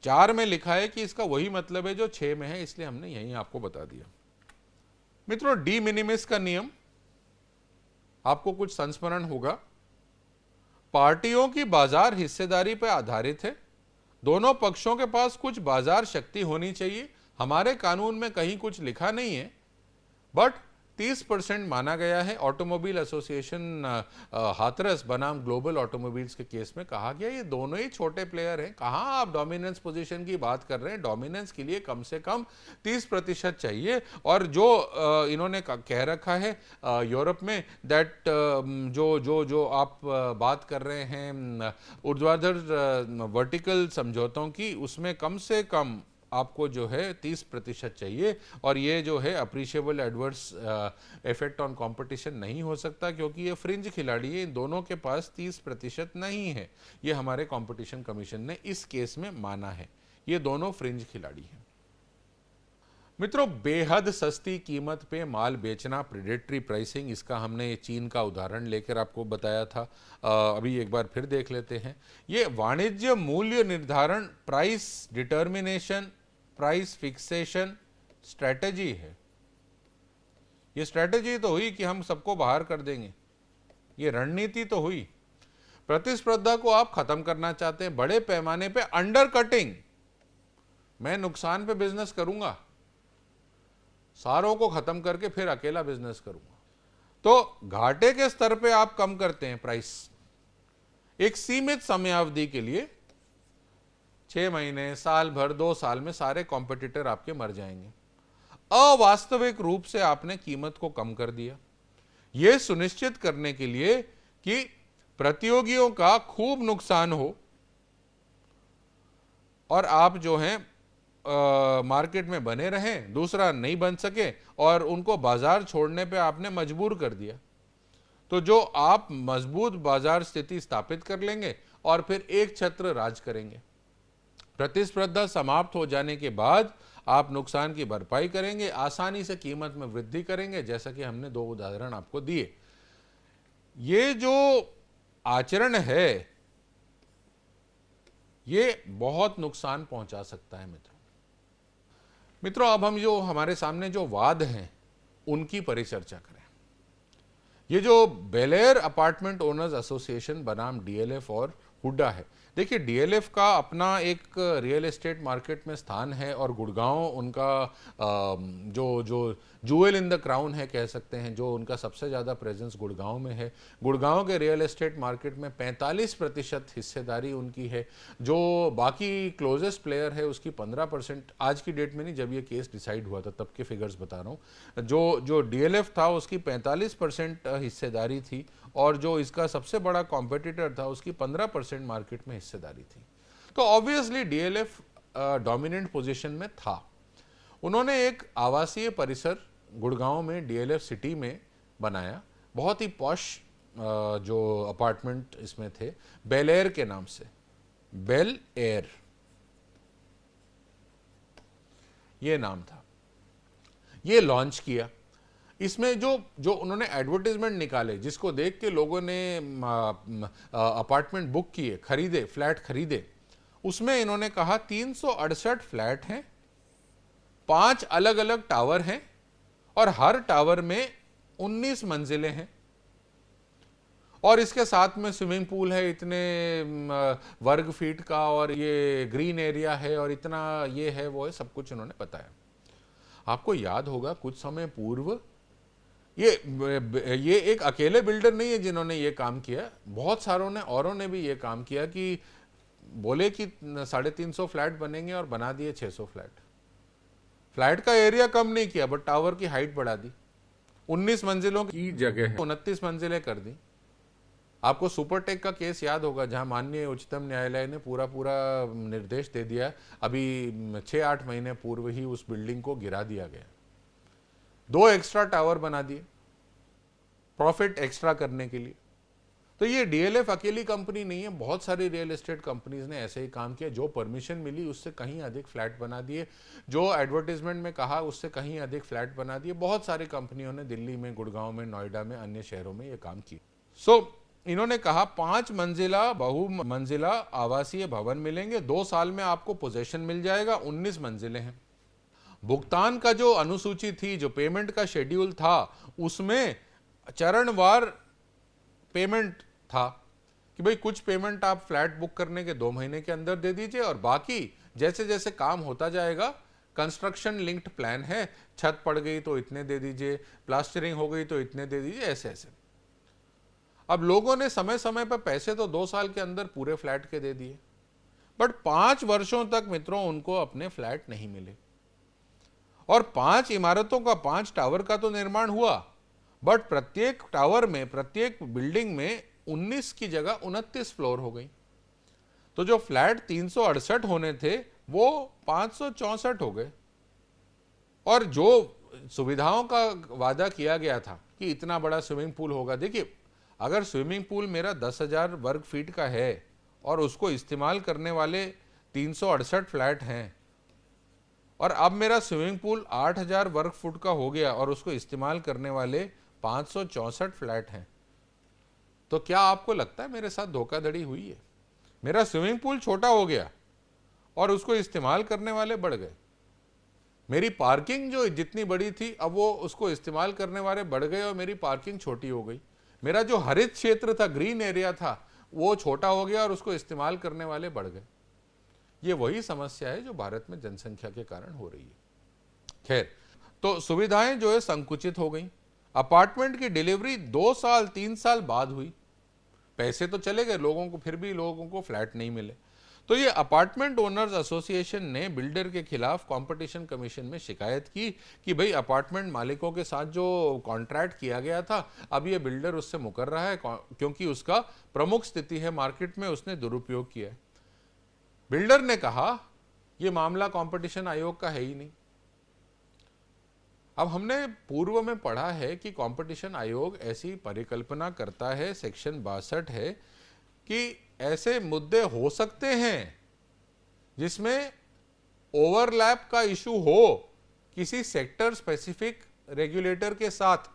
4 में लिखा है कि इसका वही मतलब है जो 6 में है, इसलिए हमने यही आपको बता दिया। मित्रों, डी मिनिमिस का नियम आपको कुछ संस्मरण होगा। पार्टियों की बाजार हिस्सेदारी पर आधारित है। दोनों पक्षों के पास कुछ बाजार शक्ति होनी चाहिए। हमारे कानून में कहीं कुछ लिखा नहीं है, बट 30% माना गया है। ऑटोमोबाइल एसोसिएशन हाथरस बनाम ग्लोबल ऑटोमोबाइल्स के केस में कहा गया ये दोनों ही छोटे प्लेयर हैं। कहां आप डोमिनेंस पोजीशन की बात कर रहे हैं? डोमिनेंस के लिए कम से कम 30% चाहिए। और जो इन्होंने कह रखा है यूरोप में दैट जो आप बात कर रहे हैं ऊर्ध्वाधर वर्टिकल समझौतों की, उसमें कम से कम आपको जो है 30% चाहिए। और ये जो है appreciable adverse effect on competition नहीं हो सकता, क्योंकि ये फ्रिंज खिलाड़ी है। इन दोनों के पास 30% नहीं है। ये हमारे कंपटीशन कमीशन ने इस केस में माना है। ये दोनों फ्रिंज खिलाड़ी हैं। मित्रों, बेहद सस्ती कीमत पे माल बेचना, प्रेडेटरी प्राइसिंग, इसका हमने चीन का उदाहरण लेकर आपको बताया था। अभी एक बार फिर देख लेते हैं। ये वाणिज्य मूल्य निर्धारण, price determination, price fixation strategy है। ये स्ट्रेटेजी तो हुई कि हम सबको बाहर कर देंगे, ये रणनीति तो हुई। प्रतिस्पर्धा को आप खत्म करना चाहते हैं, बड़े पैमाने पे अंडर कटिंग, मैं नुकसान पे बिजनेस करूंगा, सारों को खत्म करके फिर अकेला बिजनेस करूंगा। तो घाटे के स्तर पे आप कम करते हैं प्राइस एक सीमित समयावधि के लिए, 6 महीने, साल भर, 2 साल में सारे कॉम्पिटिटर आपके मर जाएंगे। अवास्तविक रूप से आपने कीमत को कम कर दिया, यह सुनिश्चित करने के लिए कि प्रतियोगियों का खूब नुकसान हो और आप जो हैं मार्केट में बने रहें, दूसरा नहीं बन सके और उनको बाजार छोड़ने पे आपने मजबूर कर दिया। तो जो आप मजबूत बाजार स्थिति स्थापित कर लेंगे और फिर एक छत्र राज करेंगे। प्रतिस्पर्धा समाप्त हो जाने के बाद आप नुकसान की भरपाई करेंगे, आसानी से कीमत में वृद्धि करेंगे, जैसा कि हमने 2 उदाहरण आपको दिए। ये जो आचरण है ये बहुत नुकसान पहुंचा सकता है मित्रों। अब हम जो हमारे सामने जो वाद हैं उनकी परिचर्चा करें। ये जो Bel Air apartment owners association बनाम डीएलएफ और हुड्डा है, देखिए डीएलएफ का अपना एक रियल एस्टेट मार्केट में स्थान है और गुड़गांव उनका जो जूएल इन द क्राउन है कह सकते हैं, जो उनका सबसे ज़्यादा प्रेजेंस गुड़गांव में है। गुड़गांव के रियल एस्टेट मार्केट में 45% हिस्सेदारी उनकी है। जो बाकी क्लोजेस्ट प्लेयर है उसकी 15%, आज की डेट में नहीं, जब ये केस डिसाइड हुआ था तब के फिगर्स बता रहा हूँ। जो डीएलएफ था उसकी 45% हिस्सेदारी थी और जो इसका सबसे बड़ा कॉम्पिटिटर था उसकी 15% मार्केट में हिस्सेदारी थी। तो ऑब्वियसली डीएलएफ डोमिनेंट पोजीशन में था। उन्होंने एक आवासीय परिसर गुड़गांव में डीएलएफ सिटी में बनाया, बहुत ही पॉश जो अपार्टमेंट इसमें थे, बेल एयर के नाम से, बेल एयर ये नाम था। ये लॉन्च किया। इसमें जो उन्होंने एडवर्टाइजमेंट निकाले, जिसको देख के लोगों ने अपार्टमेंट बुक किए, खरीदे, फ्लैट खरीदे, उसमें इन्होंने कहा 368 फ्लैट हैं, 5 अलग अलग टावर हैं और हर टावर में 19 मंजिलें हैं और इसके साथ में स्विमिंग पूल है इतने वर्ग फीट का और ये ग्रीन एरिया है और इतना ये है वो है, सब कुछ उन्होंने बताया। आपको याद होगा कुछ समय पूर्व ये एक अकेले बिल्डर नहीं है जिन्होंने ये काम किया, बहुत सारों ने औरों ने भी ये काम किया कि बोले कि 350 फ्लैट बनेंगे और बना दिए 600 फ्लैट। फ्लैट का एरिया कम नहीं किया बट टावर की हाइट बढ़ा दी, 19 मंजिलों की जगह 29 मंजिलें कर दी। आपको सुपरटेक का केस याद होगा जहां माननीय उच्चतम न्यायालय ने पूरा निर्देश दे दिया, अभी 6-8 महीने पूर्व ही उस बिल्डिंग को गिरा दिया गया। 2 एक्स्ट्रा टावर बना दिए प्रॉफिट एक्स्ट्रा करने के लिए। तो ये डीएलएफ अकेली कंपनी नहीं है, बहुत सारी रियल एस्टेट कंपनीज ने ऐसे ही काम किया। जो परमिशन मिली उससे कहीं अधिक फ्लैट बना दिए, जो एडवर्टाइजमेंट में कहा उससे कहीं अधिक फ्लैट बना दिए। बहुत सारी कंपनियों ने दिल्ली में, गुड़गांव में, नोएडा में, अन्य शहरों में ये काम किया। इन्होंने कहा 5 मंजिला बहुमंजिला आवासीय भवन मिलेंगे, 2 साल में आपको पोजेशन मिल जाएगा, 19 मंजिलें हैं। भुगतान का जो अनुसूची थी, जो पेमेंट का शेड्यूल था, उसमें चरणवार पेमेंट था कि भाई कुछ पेमेंट आप फ्लैट बुक करने के 2 महीने के अंदर दे दीजिए और बाकी जैसे जैसे काम होता जाएगा, कंस्ट्रक्शन लिंक्ड प्लान है, छत पड़ गई तो इतने दे दीजिए, प्लास्टरिंग हो गई तो इतने दे दीजिए, ऐसे ऐसे। अब लोगों ने समय समय पर पैसे तो 2 साल के अंदर पूरे फ्लैट के दे दिए, बट 5 वर्षों तक मित्रों उनको अपने फ्लैट नहीं मिले। और 5 इमारतों का, 5 टावर का तो निर्माण हुआ, बट प्रत्येक टावर में, प्रत्येक बिल्डिंग में 19 की जगह 29 फ्लोर हो गई। तो जो फ्लैट 368 होने थे वो 564 हो गए। और जो सुविधाओं का वादा किया गया था कि इतना बड़ा स्विमिंग पूल होगा, देखिए अगर स्विमिंग पूल मेरा 10,000 वर्ग फीट का है और उसको इस्तेमाल करने वाले 368 फ्लैट हैं और अब मेरा स्विमिंग पूल 8,000 वर्ग फुट का हो गया और उसको इस्तेमाल करने वाले 564 फ्लैट हैं, तो क्या आपको लगता है मेरे साथ धोखाधड़ी हुई है? मेरा स्विमिंग पूल छोटा हो गया और उसको इस्तेमाल करने वाले बढ़ गए। मेरी पार्किंग जो जितनी बड़ी थी अब वो उसको इस्तेमाल करने वाले बढ़ गए और मेरी पार्किंग छोटी हो गई। मेरा जो हरित क्षेत्र था, ग्रीन एरिया था, वो छोटा हो गया और उसको इस्तेमाल करने वाले बढ़ गए। ये वही समस्या है जो भारत में जनसंख्या के कारण हो रही है। खैर, तो सुविधाएं जो है संकुचित हो गई। अपार्टमेंट की डिलीवरी 2 साल 3 साल बाद हुई, पैसे तो चले गए लोगों को, फिर भी लोगों को फ्लैट नहीं मिले। तो ये अपार्टमेंट ओनर्स एसोसिएशन ने बिल्डर के खिलाफ कंपटीशन कमीशन में शिकायत की कि भाई अपार्टमेंट मालिकों के साथ जो कॉन्ट्रैक्ट किया गया था अब ये बिल्डर उससे मुकर रहा है क्योंकि उसका प्रमुख स्थिति है मार्केट में, उसने दुरुपयोग किया है। बिल्डर ने कहा यह मामला कंपटीशन आयोग का है ही नहीं। अब हमने पूर्व में पढ़ा है कि कंपटीशन आयोग ऐसी परिकल्पना करता है, सेक्शन 62 है कि ऐसे मुद्दे हो सकते हैं जिसमें ओवरलैप का इशू हो किसी सेक्टर स्पेसिफिक रेगुलेटर के साथ।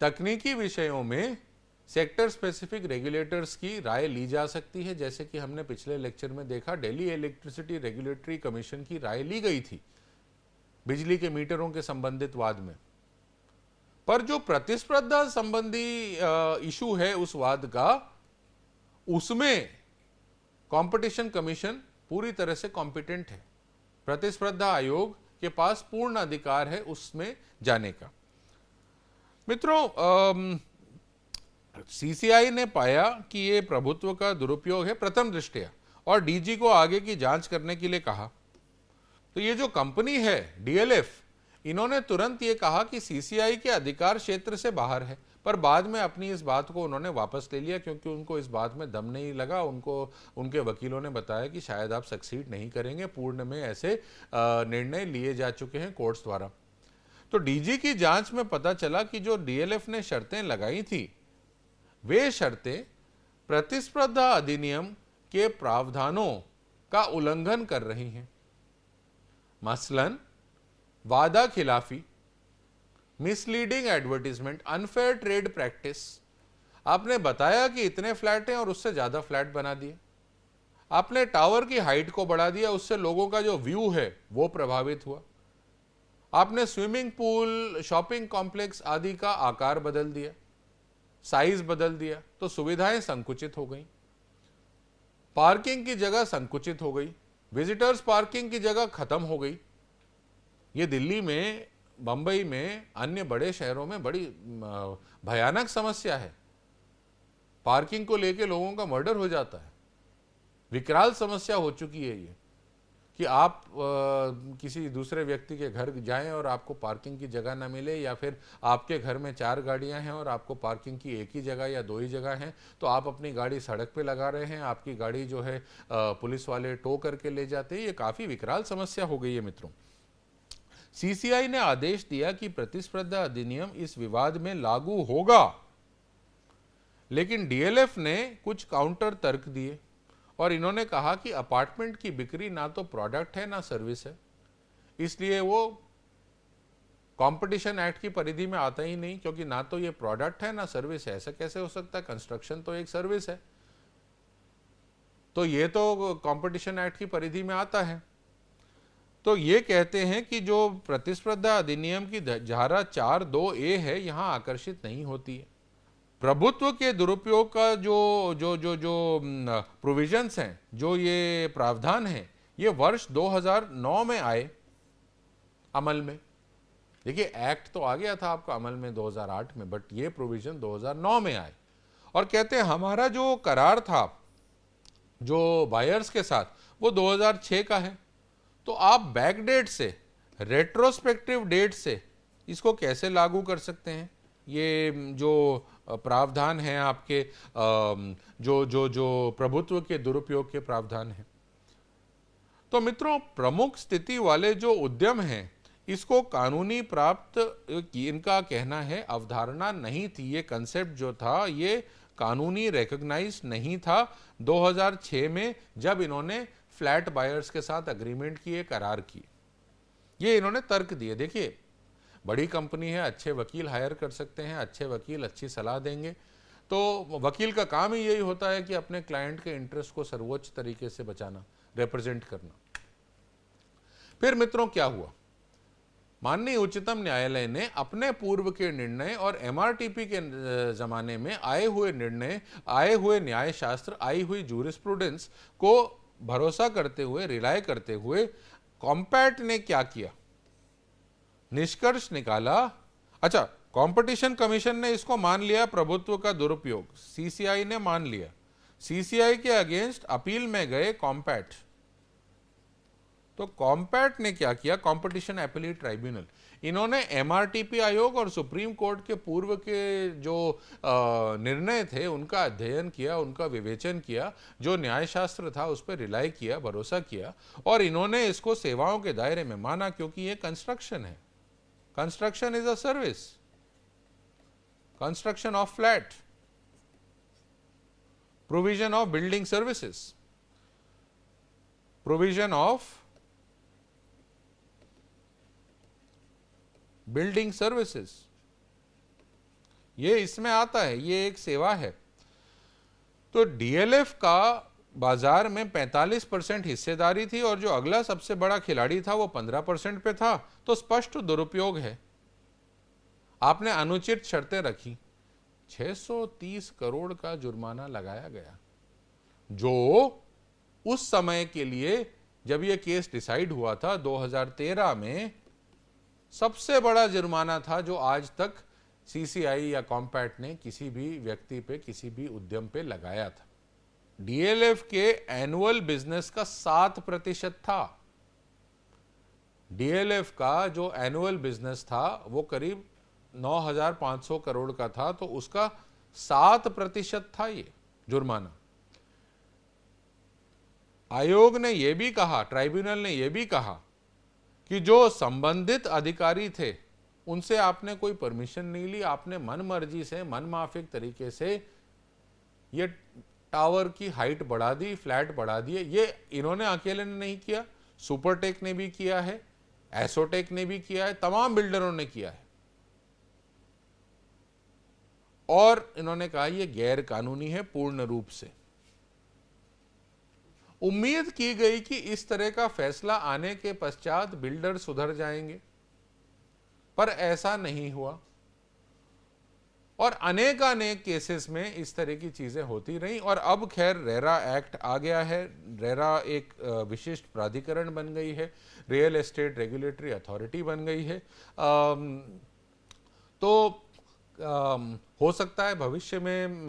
तकनीकी विषयों में सेक्टर स्पेसिफिक रेगुलेटर्स की राय ली जा सकती है, जैसे कि हमने पिछले लेक्चर में देखा दिल्ली इलेक्ट्रिसिटी रेगुलेटरी कमीशन की राय ली गई थी बिजली के मीटरों के संबंधित वाद में। पर जो प्रतिस्पर्धा संबंधी इशू है उस वाद का, उसमें कंपटीशन कमीशन पूरी तरह से कॉम्पिटेंट है। प्रतिस्पर्धा आयोग के पास पूर्ण अधिकार है उसमें जाने का। मित्रों, सीसीआई ने पाया कि ये प्रभुत्व का दुरुपयोग है प्रथम दृष्टया और डीजी को आगे की जांच करने के लिए कहा। तो ये जो कंपनी है डीएलएफ, इन्होंने तुरंत ये कहा कि सीसीआई के अधिकार क्षेत्र से बाहर है, पर बाद में अपनी इस बात को उन्होंने वापस ले लिया क्योंकि उनको इस बात में दम नहीं लगा। उनको उनके वकीलों ने बताया कि शायद आप सक्सीड नहीं करेंगे, पूर्ण में ऐसे निर्णय लिए जा चुके हैं कोर्ट्स द्वारा। तो डीजी की जांच में पता चला कि जो डीएलएफ ने शर्तें लगाई थी वे शर्तें प्रतिस्पर्धा अधिनियम के प्रावधानों का उल्लंघन कर रही हैं। मसलन वादा खिलाफी, misleading advertisement, unfair trade practice. आपने बताया कि इतने फ्लैट हैं और उससे ज्यादा फ्लैट बना दिए। आपने टावर की हाइट को बढ़ा दिया, उससे लोगों का जो व्यू है वो प्रभावित हुआ। आपने स्विमिंग पूल, शॉपिंग कॉम्प्लेक्स आदि का आकार बदल दिया, साइज बदल दिया, तो सुविधाएं संकुचित हो गई। पार्किंग की जगह संकुचित हो गई, विजिटर्स पार्किंग की जगह खत्म हो गई। ये दिल्ली में, बंबई में, अन्य बड़े शहरों में बड़ी भयानक समस्या है। पार्किंग को लेके लोगों का मर्डर हो जाता है। विकराल समस्या हो चुकी है ये कि आप किसी दूसरे व्यक्ति के घर जाएं और आपको पार्किंग की जगह ना मिले, या फिर आपके घर में 4 गाड़ियां हैं और आपको पार्किंग की एक ही जगह या 2 ही जगह हैं, तो आप अपनी गाड़ी सड़क पे लगा रहे हैं, आपकी गाड़ी जो है पुलिस वाले टो करके ले जाते हैं। ये काफ़ी विकराल समस्या हो गई है मित्रों। सीसीआई ने आदेश दिया कि प्रतिस्पर्धा अधिनियम इस विवाद में लागू होगा, लेकिन डीएलएफ ने कुछ काउंटर तर्क दिए और इन्होंने कहा कि अपार्टमेंट की बिक्री ना तो प्रोडक्ट है ना सर्विस है, इसलिए वो कंपटीशन एक्ट की परिधि में आता ही नहीं, क्योंकि ना तो ये प्रोडक्ट है ना सर्विस है। ऐसा कैसे हो सकता है? कंस्ट्रक्शन तो एक सर्विस है, तो ये तो कंपटीशन एक्ट की परिधि में आता है। तो ये कहते हैं कि जो प्रतिस्पर्धा अधिनियम की धारा 4(2)(a) है, यहां आकर्षित नहीं होती है। प्रभुत्व के दुरुपयोग का जो प्रोविजंस हैं, जो ये प्रावधान हैं, ये वर्ष 2009 में आए अमल में। देखिए, एक्ट तो आ गया था आपका अमल में 2008 में, बट ये प्रोविजन 2009 में आए और कहते हैं हमारा जो करार था जो बायर्स के साथ वो 2006 का है। तो आप बैक डेट से, रेट्रोस्पेक्टिव डेट से इसको कैसे लागू कर सकते हैं? ये जो प्रावधान हैं आपके, जो प्रभुत्व के दुरुपयोग के प्रावधान हैं। तो मित्रों, प्रमुख स्थिति वाले जो उद्यम हैं, इसको कानूनी प्राप्त, इनका कहना है अवधारणा नहीं थी। ये कंसेप्ट जो था ये कानूनी रिकॉग्नाइज नहीं था 2006 में, जब इन्होंने फ्लैट बायर्स के साथ अग्रीमेंट किए, करार किए। ये इन्होंने तर्क दिए। देखिए, बड़ी कंपनी है, अच्छे वकील हायर कर सकते हैं, अच्छे वकील अच्छी सलाह देंगे। तो वकील का काम ही यही होता है कि अपने क्लाइंट के इंटरेस्ट को सर्वोच्च तरीके से बचाना, रिप्रेजेंट करना। फिर मित्रों क्या हुआ? माननीय उच्चतम न्यायालय ने अपने पूर्व के निर्णय और एमआरटीपी के जमाने में आए हुए निर्णय, आए हुए न्याय शास्त्र, आई हुई जूरिस्प्रूडेंस को भरोसा करते हुए, रिलाय करते हुए कॉम्पैट ने क्या किया, निष्कर्ष निकाला। अच्छा, कंपटीशन कमीशन ने इसको मान लिया प्रभुत्व का दुरुपयोग, सीसीआई ने मान लिया। सीसीआई के अगेंस्ट अपील में गए कॉम्पैट। तो कॉम्पैट ने क्या किया, कंपटीशन अपीलेट ट्राइब्यूनल, इन्होंने एमआरटीपी आयोग और सुप्रीम कोर्ट के पूर्व के जो निर्णय थे उनका अध्ययन किया, उनका विवेचन किया, जो न्यायशास्त्र था उस पर रिलाई किया, भरोसा किया, और इन्होंने इसको सेवाओं के दायरे में माना, क्योंकि ये कंस्ट्रक्शन है। Construction is a service, construction of flat, provision of building services, provision of building services, ये इसमें आता है, ये एक सेवा है। तो डीएलएफ का बाजार में 45% हिस्सेदारी थी और जो अगला सबसे बड़ा खिलाड़ी था वो 15% पे था। तो स्पष्ट दुरुपयोग है। आपने अनुचित शर्तें रखी, 630 करोड़ का जुर्माना लगाया गया, जो उस समय के लिए जब ये केस डिसाइड हुआ था 2013 में सबसे बड़ा जुर्माना था जो आज तक सीसीआई या कॉम्पैट ने किसी भी व्यक्ति पे, किसी भी उद्यम पे लगाया था। डीएलएफ के एनुअल बिजनेस का 7% था। डीएलएफ का जो एनुअल बिजनेस था वो करीब 9,500 करोड़ का था, तो उसका 7% था ये जुर्माना। आयोग ने यह भी कहा, ट्राइब्यूनल ने यह भी कहा कि जो संबंधित अधिकारी थे उनसे आपने कोई परमिशन नहीं ली, आपने मनमर्जी से, मनमाफिक तरीके से ये टावर की हाइट बढ़ा दी, फ्लैट बढ़ा दिए। ये इन्होंने अकेले ने नहीं किया, सुपरटेक ने भी किया है, एसोटेक ने भी किया है, तमाम बिल्डरों ने किया है। और इन्होंने कहा ये गैर कानूनी है पूर्ण रूप से। उम्मीद की गई कि इस तरह का फैसला आने के पश्चात बिल्डर सुधर जाएंगे, पर ऐसा नहीं हुआ और अनेकानेक केसेस में इस तरह की चीजें होती रहीं। और अब खैर रेरा एक्ट आ गया है, रेरा एक विशिष्ट प्राधिकरण बन गई है, रियल एस्टेट रेगुलेटरी अथॉरिटी बन गई है। तो हो सकता है भविष्य में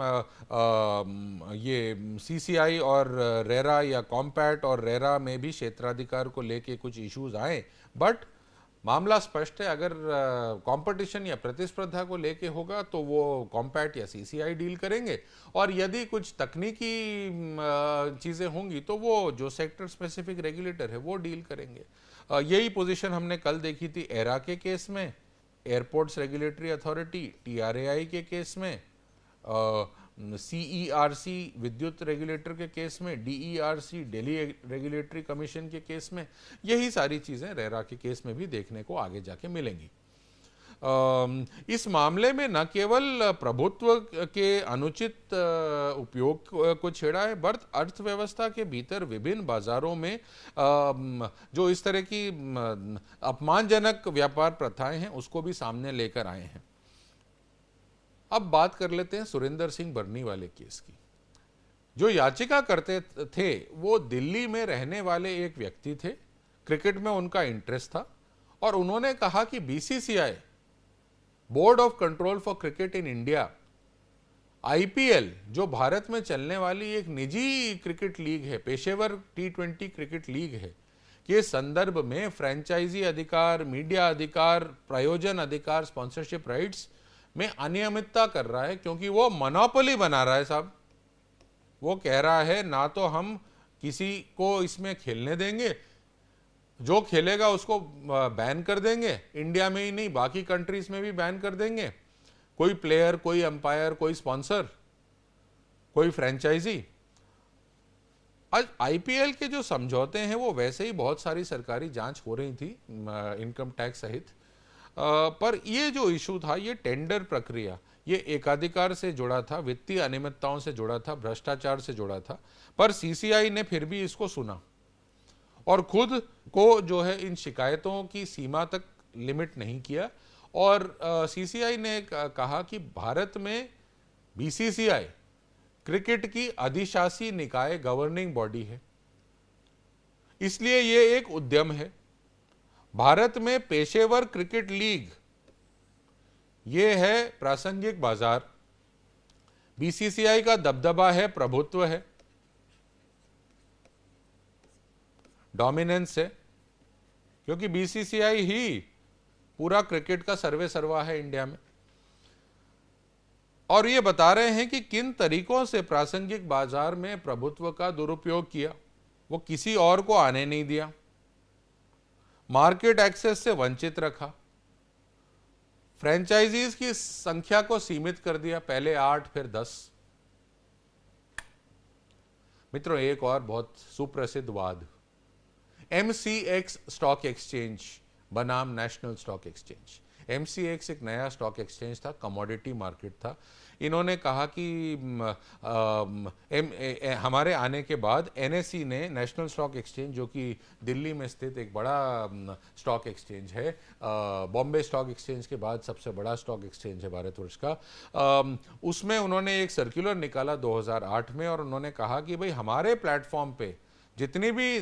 ये सीसीआई और रेरा या कॉम्पैट और रेरा में भी क्षेत्राधिकार को लेके कुछ इश्यूज आए, बट मामला स्पष्ट है। अगर कंपटीशन या प्रतिस्पर्धा को लेके होगा तो वो कॉम्पैट या सीसीआई डील करेंगे, और यदि कुछ तकनीकी चीज़ें होंगी तो वो जो सेक्टर स्पेसिफिक रेगुलेटर है वो डील करेंगे। यही पोजीशन हमने कल देखी थी एरा के केस में, एयरपोर्ट्स रेगुलेटरी अथॉरिटी टीआरएआई के केस में, सीईआरसी विद्युत रेगुलेटर के केस में, डीईआरसी दिल्ली रेगुलेटरी कमीशन के केस में। यही सारी चीज़ें रेरा के केस में भी देखने को आगे जाके मिलेंगी। इस मामले में न केवल प्रभुत्व के अनुचित उपयोग को छेड़ा है, बल्कि अर्थव्यवस्था के भीतर विभिन्न बाजारों में जो इस तरह की अपमानजनक व्यापार प्रथाएं हैं उसको भी सामने लेकर आए हैं। अब बात कर लेते हैं सुरेंद्र सिंह बरनी वाले केस की। जो याचिका करते थे वो दिल्ली में रहने वाले एक व्यक्ति थे, क्रिकेट में उनका इंटरेस्ट था, और उन्होंने कहा कि BCCI, board of control for cricket in India, IPL, जो भारत में चलने वाली एक निजी क्रिकेट लीग है, पेशेवर T20 क्रिकेट लीग है, के संदर्भ में फ्रेंचाइजी अधिकार, मीडिया अधिकार, प्रायोजन अधिकार, स्पॉन्सरशिप राइट्स में अनियमितता कर रहा है, क्योंकि वो मोनोपोली बना रहा है साहब। वो कह रहा है ना तो हम किसी को इसमें खेलने देंगे, जो खेलेगा उसको बैन कर देंगे, इंडिया में ही नहीं बाकी कंट्रीज में भी बैन कर देंगे। कोई प्लेयर, कोई अंपायर, कोई स्पॉन्सर, कोई फ्रेंचाइजी। आज आईपीएल के जो समझौते हैं वो वैसे ही बहुत सारी सरकारी जांच हो रही थी इनकम टैक्स सहित, पर ये जो इशू था ये टेंडर प्रक्रिया, ये एकाधिकार से जुड़ा था, वित्तीय अनियमितताओं से जुड़ा था, भ्रष्टाचार से जुड़ा था। पर सीसीआई ने फिर भी इसको सुना और खुद को जो है इन शिकायतों की सीमा तक लिमिट नहीं किया, और सीसीआई ने कहा कि भारत में बीसीसीआई क्रिकेट की अधिशासी निकाय, गवर्निंग बॉडी है, इसलिए ये एक उद्यम है, भारत में पेशेवर क्रिकेट लीग, ये है प्रासंगिक बाजार। बीसीसीआई का दबदबा है, प्रभुत्व है, डोमिनेंस है, क्योंकि बीसीसीआई ही पूरा क्रिकेट का सर्वे सर्वा है इंडिया में। और ये बता रहे हैं कि किन तरीकों से प्रासंगिक बाजार में प्रभुत्व का दुरुपयोग किया। वो किसी और को आने नहीं दिया, मार्केट एक्सेस से वंचित रखा, फ्रेंचाइजीज की संख्या को सीमित कर दिया, पहले 8 फिर 10। मित्रों, एक और बहुत सुप्रसिद्ध वाद, MCX स्टॉक एक्सचेंज बनाम नेशनल स्टॉक एक्सचेंज। MCX एक नया स्टॉक एक्सचेंज था, कमोडिटी मार्केट था। इन्होंने कहा कि हमारे आने के बाद NSE ने, नेशनल स्टॉक एक्सचेंज, जो कि दिल्ली में स्थित एक बड़ा स्टॉक एक्सचेंज है, बॉम्बे स्टॉक एक्सचेंज के बाद सबसे बड़ा स्टॉक एक्सचेंज है भारतवर्ष का, उसमें उन्होंने एक सर्कुलर निकाला 2008 में, और उन्होंने कहा कि भाई हमारे प्लेटफॉर्म पे जितनी भी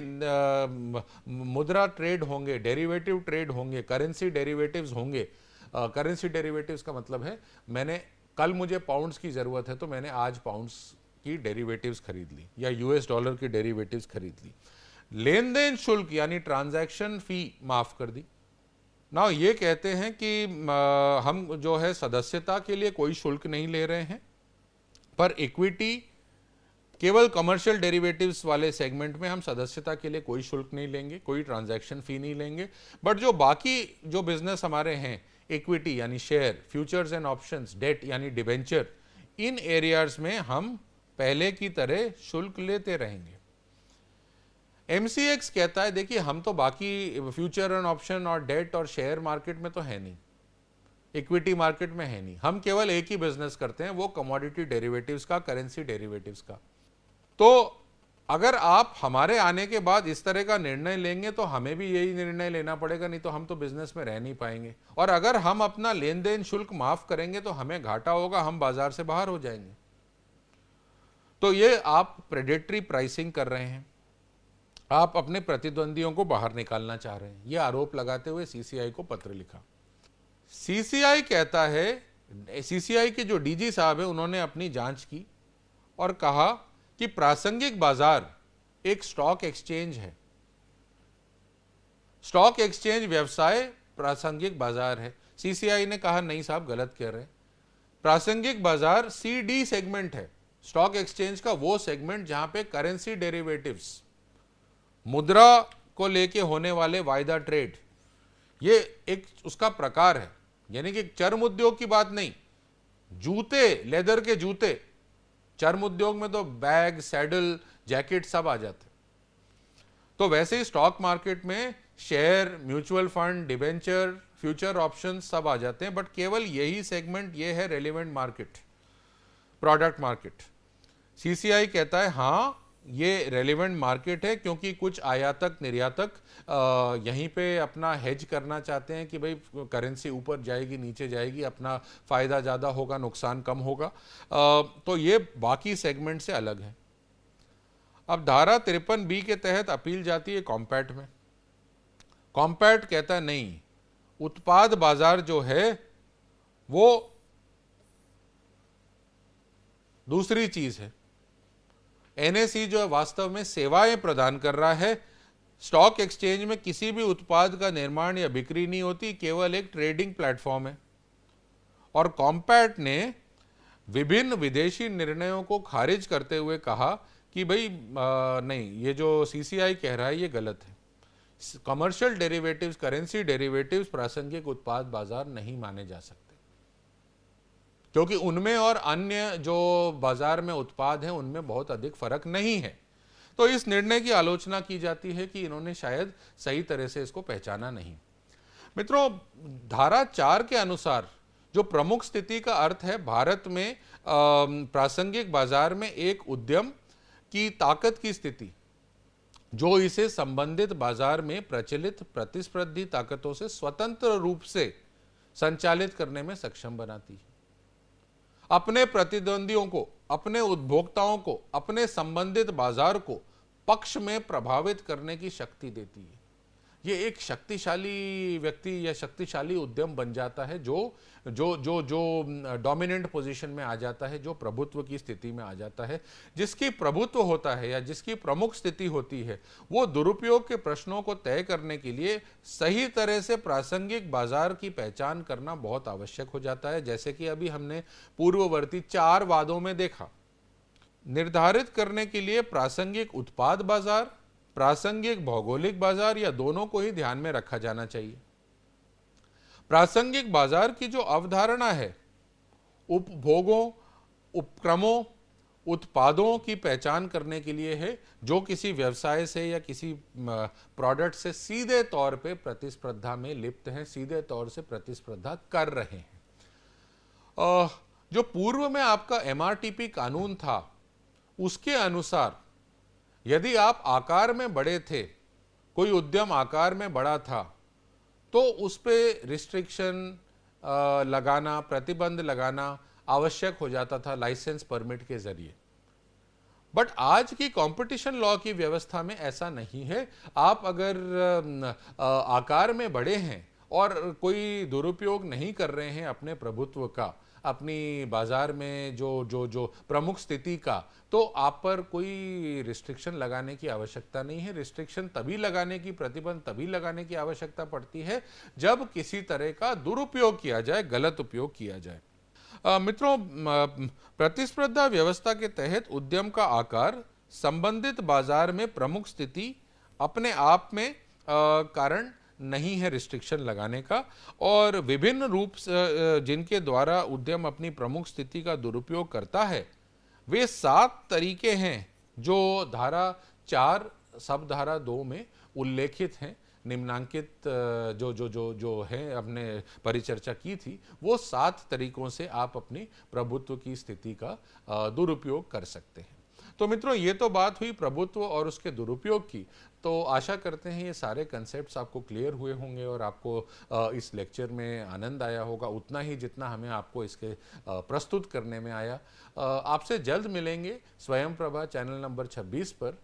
मुद्रा ट्रेड होंगे, डेरिवेटिव ट्रेड होंगे, करेंसी डेरिवेटिव्स होंगे, करेंसी डेरिवेटिव्स का मतलब है कल मुझे पाउंड्स की ज़रूरत है तो मैंने आज पाउंड्स की डेरिवेटिव्स खरीद ली, या US डॉलर की डेरिवेटिव्स खरीद ली। लेन देन शुल्क यानी ट्रांजैक्शन फी माफ़ कर दी। ना ये कहते हैं कि हम जो है सदस्यता के लिए कोई शुल्क नहीं ले रहे हैं, पर इक्विटी, केवल कमर्शियल डेरिवेटिव्स वाले सेगमेंट में हम सदस्यता के लिए कोई शुल्क नहीं लेंगे, कोई ट्रांजैक्शन फी नहीं लेंगे। बट जो बाकी जो बिजनेस हमारे हैं, इक्विटी यानी share, futures and options, debt यानी डिबेंचर, इन एरियाज में हम पहले की तरह शुल्क लेते रहेंगे। MCX कहता है देखिए हम तो बाकी फ्यूचर एंड ऑप्शन और डेट और शेयर मार्केट में तो है नहीं, इक्विटी मार्केट में है नहीं, हम केवल एक ही बिजनेस करते हैं, वो कमोडिटी डेरिवेटिव्स का, करेंसी डेरिवेटिव्स का। तो अगर आप हमारे आने के बाद इस तरह का निर्णय लेंगे तो हमें भी यही निर्णय लेना पड़ेगा, नहीं तो हम तो बिजनेस में रह नहीं पाएंगे। और अगर हम अपना लेन देन शुल्क माफ करेंगे तो हमें घाटा होगा, हम बाजार से बाहर हो जाएंगे। तो ये आप प्रेडेटरी प्राइसिंग कर रहे हैं, आप अपने प्रतिद्वंदियों को बाहर निकालना चाह रहे हैं, ये आरोप लगाते हुए CCI को पत्र लिखा। CCI कहता है, CCI के जो DG साहब है उन्होंने अपनी जांच की और कहा कि प्रासंगिक बाजार एक स्टॉक एक्सचेंज है, स्टॉक एक्सचेंज व्यवसाय प्रासंगिक बाजार है। CCI ने कहा नहीं साहब गलत कह रहे हैं, प्रासंगिक बाजार CD सेगमेंट है, स्टॉक एक्सचेंज का वो सेगमेंट जहां पे करेंसी डेरिवेटिव्स, मुद्रा को लेके होने वाले वायदा ट्रेड, ये एक उसका प्रकार है। यानी कि चर्म उद्योग की बात नहीं, जूते, लेदर के जूते, चर्म उद्योग में तो बैग, सैडल, जैकेट सब आ जाते। तो वैसे ही स्टॉक मार्केट में share, mutual fund, debenture, future option सब आ जाते हैं, बट केवल यही सेगमेंट ये है relevant market, product market. CCI कहता है हाँ ये रेलेवेंट मार्केट है, क्योंकि कुछ आयातक निर्यातक यहीं पे अपना हेज करना चाहते हैं कि भाई करेंसी ऊपर जाएगी नीचे जाएगी, अपना फ़ायदा ज़्यादा होगा नुकसान कम होगा, तो ये बाकी सेगमेंट से अलग है। अब धारा 53B के तहत अपील जाती है कॉम्पैट में। कॉम्पैट कहता है नहीं, उत्पाद बाजार जो है वो दूसरी चीज है, NSE जो है वास्तव में सेवाएं प्रदान कर रहा है। स्टॉक एक्सचेंज में किसी भी उत्पाद का निर्माण या बिक्री नहीं होती, केवल एक ट्रेडिंग प्लेटफॉर्म है। और कॉम्पैट ने विभिन्न विदेशी निर्णयों को खारिज करते हुए कहा कि भाई नहीं, ये जो CCI कह रहा है ये गलत है, कमर्शियल डेरिवेटिव्स, करेंसी डेरिवेटिव्स प्रासंगिक उत्पाद बाजार नहीं माने जा सकते, क्योंकि उनमें और अन्य जो बाजार में उत्पाद हैं उनमें बहुत अधिक फर्क नहीं है। तो इस निर्णय की आलोचना की जाती है कि इन्होंने शायद सही तरह से इसको पहचाना नहीं। मित्रों, धारा 4 के अनुसार जो प्रमुख स्थिति का अर्थ है, भारत में प्रासंगिक बाजार में एक उद्यम की ताकत की स्थिति जो इसे संबंधित बाजार में प्रचलित प्रतिस्पर्धी ताकतों से स्वतंत्र रूप से संचालित करने में सक्षम बनाती है, अपने प्रतिद्वंदियों को, अपने उपभोक्ताओं को, अपने संबंधित बाजार को पक्ष में प्रभावित करने की शक्ति देती है। ये एक शक्तिशाली व्यक्ति या शक्तिशाली उद्यम बन जाता है जो जो जो जो डोमिनेंट पोजीशन में आ जाता है, जो प्रभुत्व की स्थिति में आ जाता है। जिसकी प्रभुत्व होता है या जिसकी प्रमुख स्थिति होती है, वो दुरुपयोग के प्रश्नों को तय करने के लिए सही तरह से प्रासंगिक बाजार की पहचान करना बहुत आवश्यक हो जाता है। जैसे कि अभी हमने पूर्ववर्ती 4 वादों में देखा, निर्धारित करने के लिए प्रासंगिक उत्पाद बाजार, प्रासंगिक भौगोलिक बाजार या दोनों को ही ध्यान में रखा जाना चाहिए। प्रासंगिक बाजार की जो अवधारणा है, उपभोगों, उपक्रमों, उत्पादों की पहचान करने के लिए है जो किसी व्यवसाय से या किसी प्रोडक्ट से सीधे तौर पे प्रतिस्पर्धा में लिप्त हैं, सीधे तौर से प्रतिस्पर्धा कर रहे हैं। जो पूर्व में आपका एमआरटीपी कानून था, उसके अनुसार यदि आप आकार में बड़े थे, कोई उद्यम आकार में बड़ा था, तो उस पर रिस्ट्रिक्शन लगाना, प्रतिबंध लगाना आवश्यक हो जाता था लाइसेंस परमिट के जरिए। बट आज की कंपटीशन लॉ की व्यवस्था में ऐसा नहीं है। आप अगर आकार में बड़े हैं और कोई दुरुपयोग नहीं कर रहे हैं अपने प्रभुत्व का, अपनी बाजार में जो प्रमुख स्थिति का, तो आप पर कोई रिस्ट्रिक्शन लगाने की आवश्यकता नहीं है। रिस्ट्रिक्शन तभी लगाने की, प्रतिबंध तभी लगाने की आवश्यकता पड़ती है जब किसी तरह का दुरुपयोग किया जाए, गलत उपयोग किया जाए। मित्रों, प्रतिस्पर्धा व्यवस्था के तहत उद्यम का आकार संबंधित बाजार में प्रमुख स्थिति अपने आप में कारण नहीं है रिस्ट्रिक्शन लगाने का, और विभिन्न रूप जिनके द्वारा उद्यम अपनी प्रमुख स्थिति का दुरुपयोग करता है, वे 7 तरीके हैं जो धारा 4 सब धारा 2 में उल्लेखित हैं। निम्नांकित जो है, हमने परिचर्चा की थी, वो 7 तरीकों से आप अपनी प्रभुत्व की स्थिति का दुरुपयोग कर सकते हैं। तो मित्रों, ये तो बात हुई प्रभुत्व और उसके दुरुपयोग की। तो आशा करते हैं ये सारे कंसेप्ट्स आपको क्लियर हुए होंगे और आपको इस लेक्चर में आनंद आया होगा, उतना ही जितना हमें आपको इसके प्रस्तुत करने में आया। आपसे जल्द मिलेंगे स्वयं प्रभा चैनल नंबर 26 पर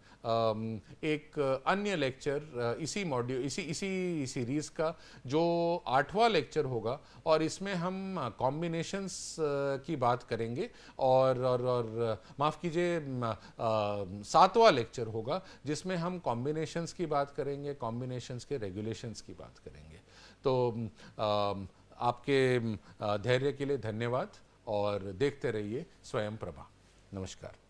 एक अन्य लेक्चर, इसी मॉड्यूल, इसी सीरीज़ का जो 8वां लेक्चर होगा, और इसमें हम कॉम्बिनेशंस की बात करेंगे और माफ़ कीजिए 7वां लेक्चर होगा जिसमें हम कॉम्बिनेशंस की बात करेंगे, कॉम्बिनेशंस के रेगुलेशंस की बात करेंगे। तो आपके धैर्य के लिए धन्यवाद और देखते रहिए स्वयं प्रभा। नमस्कार।